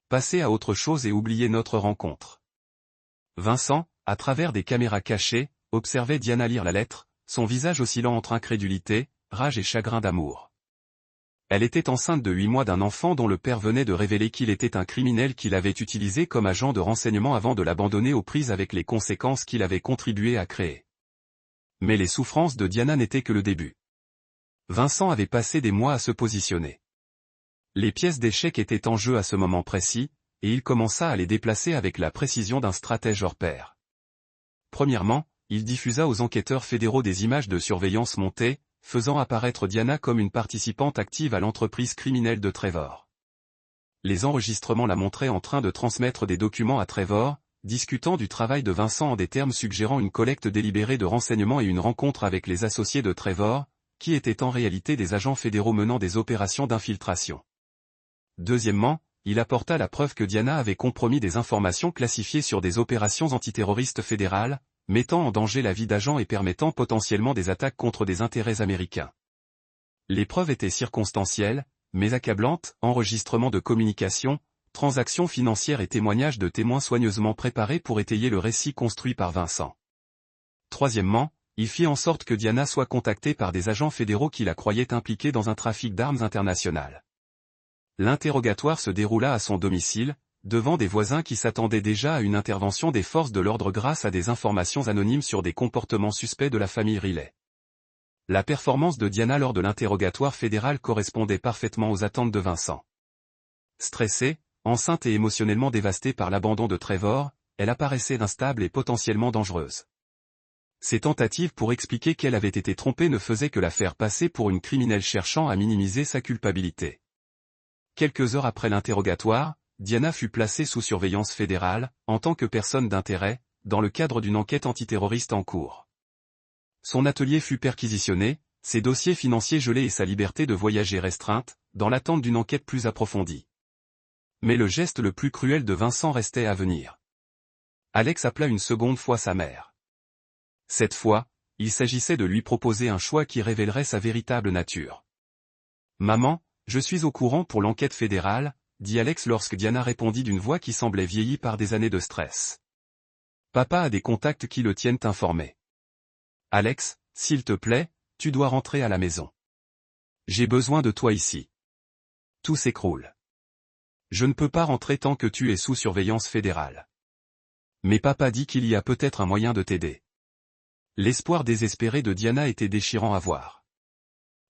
Passez à autre chose et oubliez notre rencontre. Vincent, à travers des caméras cachées, observait Diana lire la lettre, son visage oscillant entre incrédulité, rage et chagrin d'amour. Elle était enceinte de 8 mois d'un enfant dont le père venait de révéler qu'il était un criminel qu'il avait utilisé comme agent de renseignement avant de l'abandonner aux prises avec les conséquences qu'il avait contribué à créer. Mais les souffrances de Diana n'étaient que le début. Vincent avait passé des mois à se positionner. Les pièces d'échecs étaient en jeu à ce moment précis, et il commença à les déplacer avec la précision d'un stratège hors pair. Premièrement, il diffusa aux enquêteurs fédéraux des images de surveillance montées, faisant apparaître Diana comme une participante active à l'entreprise criminelle de Trevor. Les enregistrements la montraient en train de transmettre des documents à Trevor, discutant du travail de Vincent en des termes suggérant une collecte délibérée de renseignements et une rencontre avec les associés de Trevor, qui étaient en réalité des agents fédéraux menant des opérations d'infiltration. Deuxièmement, il apporta la preuve que Diana avait compromis des informations classifiées sur des opérations antiterroristes fédérales, mettant en danger la vie d'agents et permettant potentiellement des attaques contre des intérêts américains. Les preuves étaient circonstancielles, mais accablantes, enregistrements de communication, transactions financières et témoignages de témoins soigneusement préparés pour étayer le récit construit par Vincent. Troisièmement, il fit en sorte que Diana soit contactée par des agents fédéraux qui la croyaient impliquée dans un trafic d'armes international. L'interrogatoire se déroula à son domicile, devant des voisins qui s'attendaient déjà à une intervention des forces de l'ordre grâce à des informations anonymes sur des comportements suspects de la famille Riley. La performance de Diana lors de l'interrogatoire fédéral correspondait parfaitement aux attentes de Vincent. Stressée, enceinte et émotionnellement dévastée par l'abandon de Trevor, elle apparaissait instable et potentiellement dangereuse. Ses tentatives pour expliquer qu'elle avait été trompée ne faisaient que la faire passer pour une criminelle cherchant à minimiser sa culpabilité. Quelques heures après l'interrogatoire, Diana fut placée sous surveillance fédérale, en tant que personne d'intérêt, dans le cadre d'une enquête antiterroriste en cours. Son atelier fut perquisitionné, ses dossiers financiers gelés et sa liberté de voyager restreinte, dans l'attente d'une enquête plus approfondie. Mais le geste le plus cruel de Vincent restait à venir. Alex appela une seconde fois sa mère. Cette fois, il s'agissait de lui proposer un choix qui révélerait sa véritable nature. « Maman, je suis au courant pour l'enquête fédérale », dit Alex lorsque Diana répondit d'une voix qui semblait vieillie par des années de stress. « Papa a des contacts qui le tiennent informé. »« Alex, s'il te plaît, tu dois rentrer à la maison. J'ai besoin de toi ici. Tout s'écroule. Je ne peux pas rentrer tant que tu es sous surveillance fédérale. Mais papa dit qu'il y a peut-être un moyen de t'aider. L'espoir désespéré de Diana était déchirant à voir.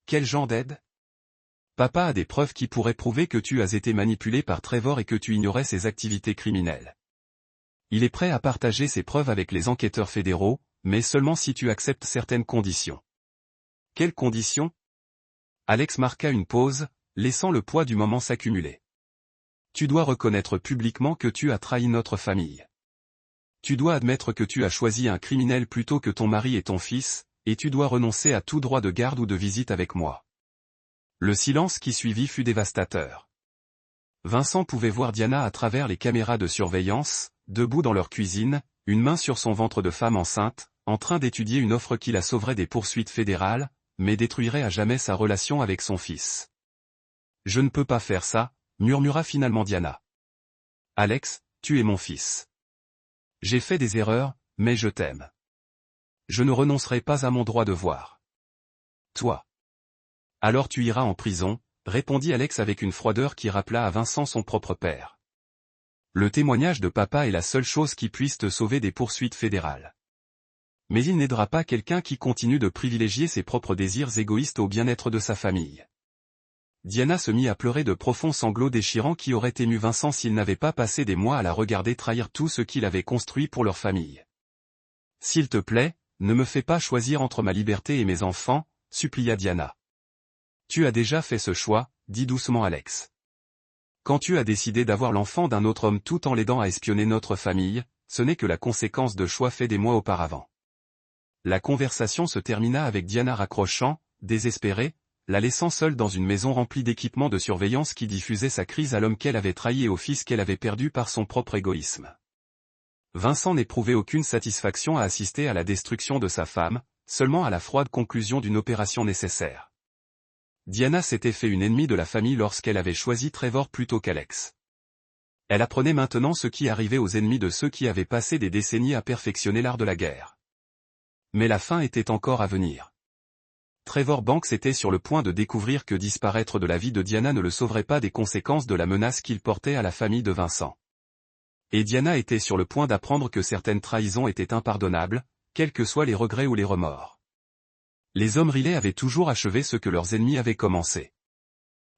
Quel genre d'aide? Papa a des preuves qui pourraient prouver que tu as été manipulé par Trevor et que tu ignorais ses activités criminelles. Il est prêt à partager ces preuves avec les enquêteurs fédéraux, mais seulement si tu acceptes certaines conditions. Quelles conditions? Alex marqua une pause, laissant le poids du moment s'accumuler. Tu dois reconnaître publiquement que tu as trahi notre famille. Tu dois admettre que tu as choisi un criminel plutôt que ton mari et ton fils, et tu dois renoncer à tout droit de garde ou de visite avec moi. Le silence qui suivit fut dévastateur. Vincent pouvait voir Diana à travers les caméras de surveillance, debout dans leur cuisine, une main sur son ventre de femme enceinte, en train d'étudier une offre qui la sauverait des poursuites fédérales, mais détruirait à jamais sa relation avec son fils. « Je ne peux pas faire ça », murmura finalement Diana. « Alex, tu es mon fils. J'ai fait des erreurs, mais je t'aime. Je ne renoncerai pas à mon droit de voir. Toi. Alors tu iras en prison, répondit Alex avec une froideur qui rappela à Vincent son propre père. Le témoignage de papa est la seule chose qui puisse te sauver des poursuites fédérales. Mais il n'aidera pas quelqu'un qui continue de privilégier ses propres désirs égoïstes au bien-être de sa famille. Diana se mit à pleurer de profonds sanglots déchirants qui auraient ému Vincent s'il n'avait pas passé des mois à la regarder trahir tout ce qu'il avait construit pour leur famille. « S'il te plaît, ne me fais pas choisir entre ma liberté et mes enfants, supplia Diana. Tu as déjà fait ce choix, dit doucement Alex. Quand tu as décidé d'avoir l'enfant d'un autre homme tout en l'aidant à espionner notre famille, ce n'est que la conséquence de choix faits des mois auparavant. La conversation se termina avec Diana raccrochant, désespérée, la laissant seule dans une maison remplie d'équipements de surveillance qui diffusaient sa crise à l'homme qu'elle avait trahi et au fils qu'elle avait perdu par son propre égoïsme. Vincent n'éprouvait aucune satisfaction à assister à la destruction de sa femme, seulement à la froide conclusion d'une opération nécessaire. Diana s'était fait une ennemie de la famille lorsqu'elle avait choisi Trevor plutôt qu'Alex. Elle apprenait maintenant ce qui arrivait aux ennemis de ceux qui avaient passé des décennies à perfectionner l'art de la guerre. Mais la fin était encore à venir. Trevor Banks était sur le point de découvrir que disparaître de la vie de Diana ne le sauverait pas des conséquences de la menace qu'il portait à la famille de Vincent. Et Diana était sur le point d'apprendre que certaines trahisons étaient impardonnables, quels que soient les regrets ou les remords. Les hommes Riley avaient toujours achevé ce que leurs ennemis avaient commencé.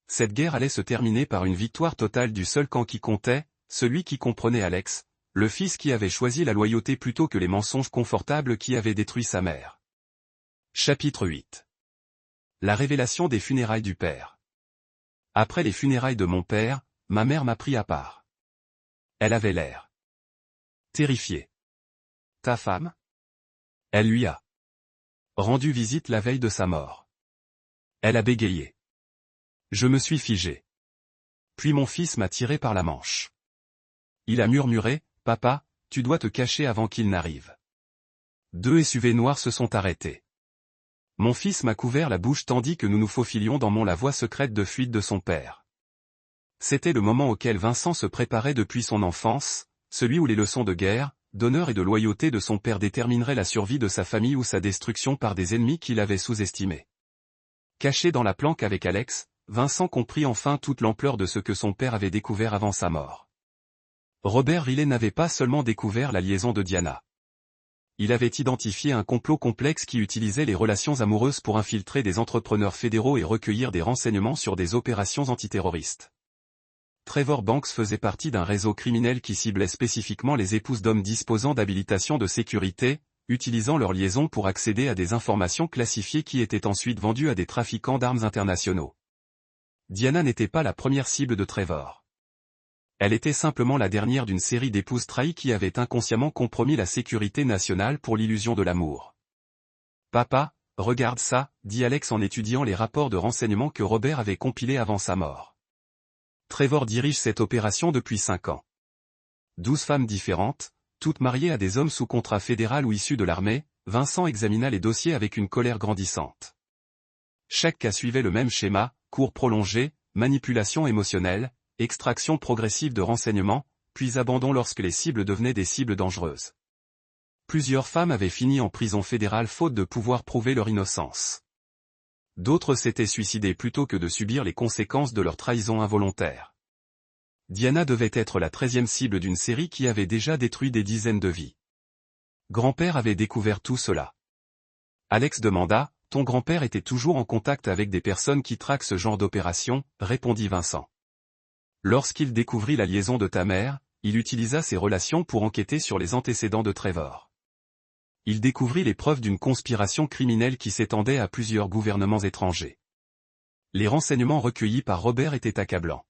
Cette guerre allait se terminer par une victoire totale du seul camp qui comptait, celui qui comprenait Alex, le fils qui avait choisi la loyauté plutôt que les mensonges confortables qui avaient détruit sa mère. Chapitre 8. La révélation des funérailles du père. Après les funérailles de mon père, ma mère m'a pris à part. Elle avait l'air terrifiée. Ta femme? Elle lui a rendu visite la veille de sa mort. Elle a bégayé. Je me suis figé. Puis mon fils m'a tiré par la manche. Il a murmuré, « Papa, tu dois te cacher avant qu'il n'arrive. » 2 SUV noirs se sont arrêtés. Mon fils m'a couvert la bouche tandis que nous nous faufilions dans la voie secrète de fuite de son père. C'était le moment auquel Vincent se préparait depuis son enfance, celui où les leçons de guerre, d'honneur et de loyauté de son père détermineraient la survie de sa famille ou sa destruction par des ennemis qu'il avait sous-estimés. Caché dans la planque avec Alex, Vincent comprit enfin toute l'ampleur de ce que son père avait découvert avant sa mort. Robert Riley n'avait pas seulement découvert la liaison de Diana. Il avait identifié un complot complexe qui utilisait les relations amoureuses pour infiltrer des entrepreneurs fédéraux et recueillir des renseignements sur des opérations antiterroristes. Trevor Banks faisait partie d'un réseau criminel qui ciblait spécifiquement les épouses d'hommes disposant d'habilitations de sécurité, utilisant leur liaison pour accéder à des informations classifiées qui étaient ensuite vendues à des trafiquants d'armes internationaux. Diana n'était pas la première cible de Trevor. Elle était simplement la dernière d'une série d'épouses trahies qui avaient inconsciemment compromis la sécurité nationale pour l'illusion de l'amour. « Papa, regarde ça », dit Alex en étudiant les rapports de renseignement que Robert avait compilés avant sa mort. Trevor dirige cette opération depuis 5 ans. 12 femmes différentes, toutes mariées à des hommes sous contrat fédéral ou issus de l'armée, Vincent examina les dossiers avec une colère grandissante. Chaque cas suivait le même schéma, cours prolongé, manipulation émotionnelle, extraction progressive de renseignements, puis abandon lorsque les cibles devenaient des cibles dangereuses. Plusieurs femmes avaient fini en prison fédérale faute de pouvoir prouver leur innocence. D'autres s'étaient suicidées plutôt que de subir les conséquences de leur trahison involontaire. Diana devait être la 13e cible d'une série qui avait déjà détruit des dizaines de vies. Grand-père avait découvert tout cela. Alex demanda, « Ton grand-père était toujours en contact avec des personnes qui traquent ce genre d'opération », répondit Vincent. Lorsqu'il découvrit la liaison de ta mère, il utilisa ces relations pour enquêter sur les antécédents de Trevor. Il découvrit les preuves d'une conspiration criminelle qui s'étendait à plusieurs gouvernements étrangers. Les renseignements recueillis par Robert étaient accablants.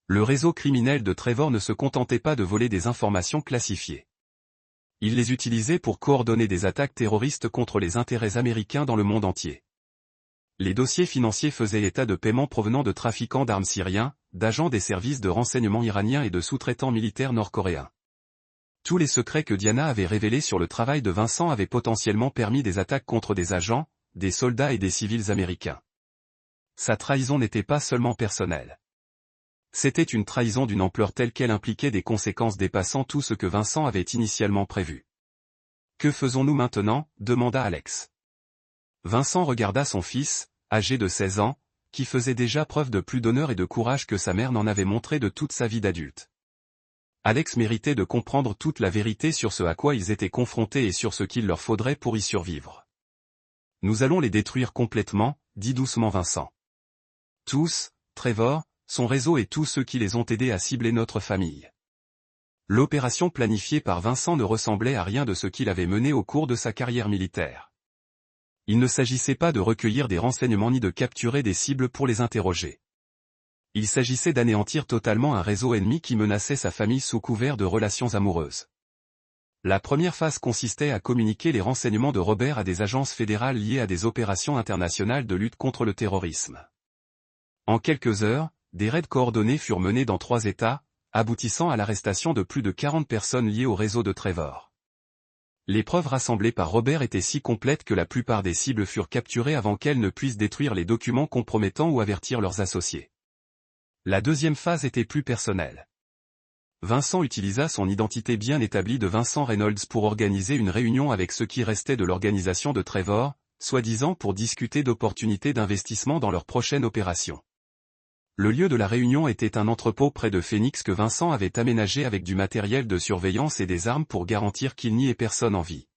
Le réseau criminel de Trevor ne se contentait pas de voler des informations classifiées. Il les utilisait pour coordonner des attaques terroristes contre les intérêts américains dans le monde entier. Les dossiers financiers faisaient état de paiements provenant de trafiquants d'armes syriens, d'agents des services de renseignement iraniens et de sous-traitants militaires nord-coréens. Tous les secrets que Diana avait révélés sur le travail de Vincent avaient potentiellement permis des attaques contre des agents, des soldats et des civils américains. Sa trahison n'était pas seulement personnelle. C'était une trahison d'une ampleur telle qu'elle impliquait des conséquences dépassant tout ce que Vincent avait initialement prévu. « Que faisons-nous maintenant » demanda Alex. Vincent regarda son fils, âgé de 16 ans, qui faisait déjà preuve de plus d'honneur et de courage que sa mère n'en avait montré de toute sa vie d'adulte. Alex méritait de comprendre toute la vérité sur ce à quoi ils étaient confrontés et sur ce qu'il leur faudrait pour y survivre. « Nous allons les détruire complètement, » dit doucement Vincent. « Tous, Trevor, son réseau et tous ceux qui les ont aidés à cibler notre famille. » L'opération planifiée par Vincent ne ressemblait à rien de ce qu'il avait mené au cours de sa carrière militaire. Il ne s'agissait pas de recueillir des renseignements ni de capturer des cibles pour les interroger. Il s'agissait d'anéantir totalement un réseau ennemi qui menaçait sa famille sous couvert de relations amoureuses. La première phase consistait à communiquer les renseignements de Robert à des agences fédérales liées à des opérations internationales de lutte contre le terrorisme. En quelques heures, des raids coordonnés furent menés dans 3 États, aboutissant à l'arrestation de plus de 40 personnes liées au réseau de Trevor. Les preuves rassemblées par Robert étaient si complètes que la plupart des cibles furent capturées avant qu'elles ne puissent détruire les documents compromettants ou avertir leurs associés. La deuxième phase était plus personnelle. Vincent utilisa son identité bien établie de Vincent Reynolds pour organiser une réunion avec ceux qui restaient de l'organisation de Trevor, soi-disant pour discuter d'opportunités d'investissement dans leur prochaine opération. Le lieu de la réunion était un entrepôt près de Phoenix que Vincent avait aménagé avec du matériel de surveillance et des armes pour garantir qu'il n'y ait personne en vie.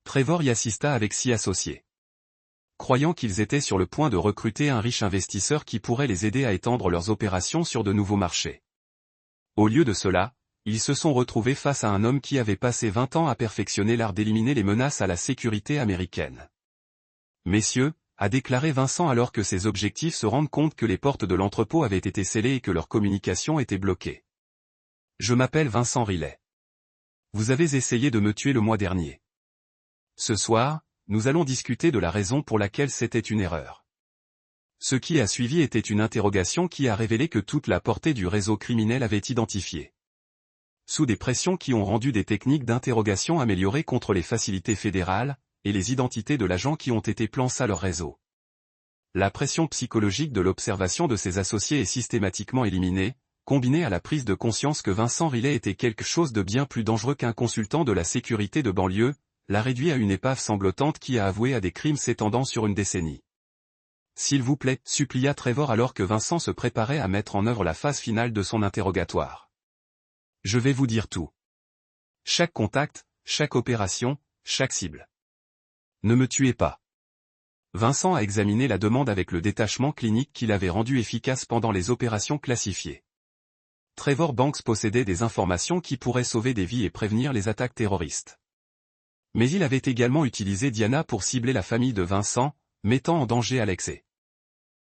Trevor y assista avec 6 associés. Croyant qu'ils étaient sur le point de recruter un riche investisseur qui pourrait les aider à étendre leurs opérations sur de nouveaux marchés. Au lieu de cela, ils se sont retrouvés face à un homme qui avait passé 20 ans à perfectionner l'art d'éliminer les menaces à la sécurité américaine. « Messieurs », a déclaré Vincent alors que ses objectifs se rendent compte que les portes de l'entrepôt avaient été scellées et que leur communication était bloquée. « Je m'appelle Vincent Riley. Vous avez essayé de me tuer le mois dernier. Ce soir, nous allons discuter de la raison pour laquelle c'était une erreur. » Ce qui a suivi était une interrogation qui a révélé que toute la portée du réseau criminel avait identifié. Sous des pressions qui ont rendu des techniques d'interrogation améliorées contre les facilités fédérales, et les identités de l'agent qui ont été plancées à leur réseau. La pression psychologique de l'observation de ses associés est systématiquement éliminée, combinée à la prise de conscience que Vincent Riley était quelque chose de bien plus dangereux qu'un consultant de la sécurité de banlieue, l'a réduit à une épave sanglotante qui a avoué à des crimes s'étendant sur une décennie. « S'il vous plaît » supplia Trevor alors que Vincent se préparait à mettre en œuvre la phase finale de son interrogatoire. « Je vais vous dire tout. Chaque contact, chaque opération, chaque cible. Ne me tuez pas. » Vincent a examiné la demande avec le détachement clinique qu'il avait rendu efficace pendant les opérations classifiées. Trevor Banks possédait des informations qui pourraient sauver des vies et prévenir les attaques terroristes. Mais il avait également utilisé Diana pour cibler la famille de Vincent, mettant en danger Alex.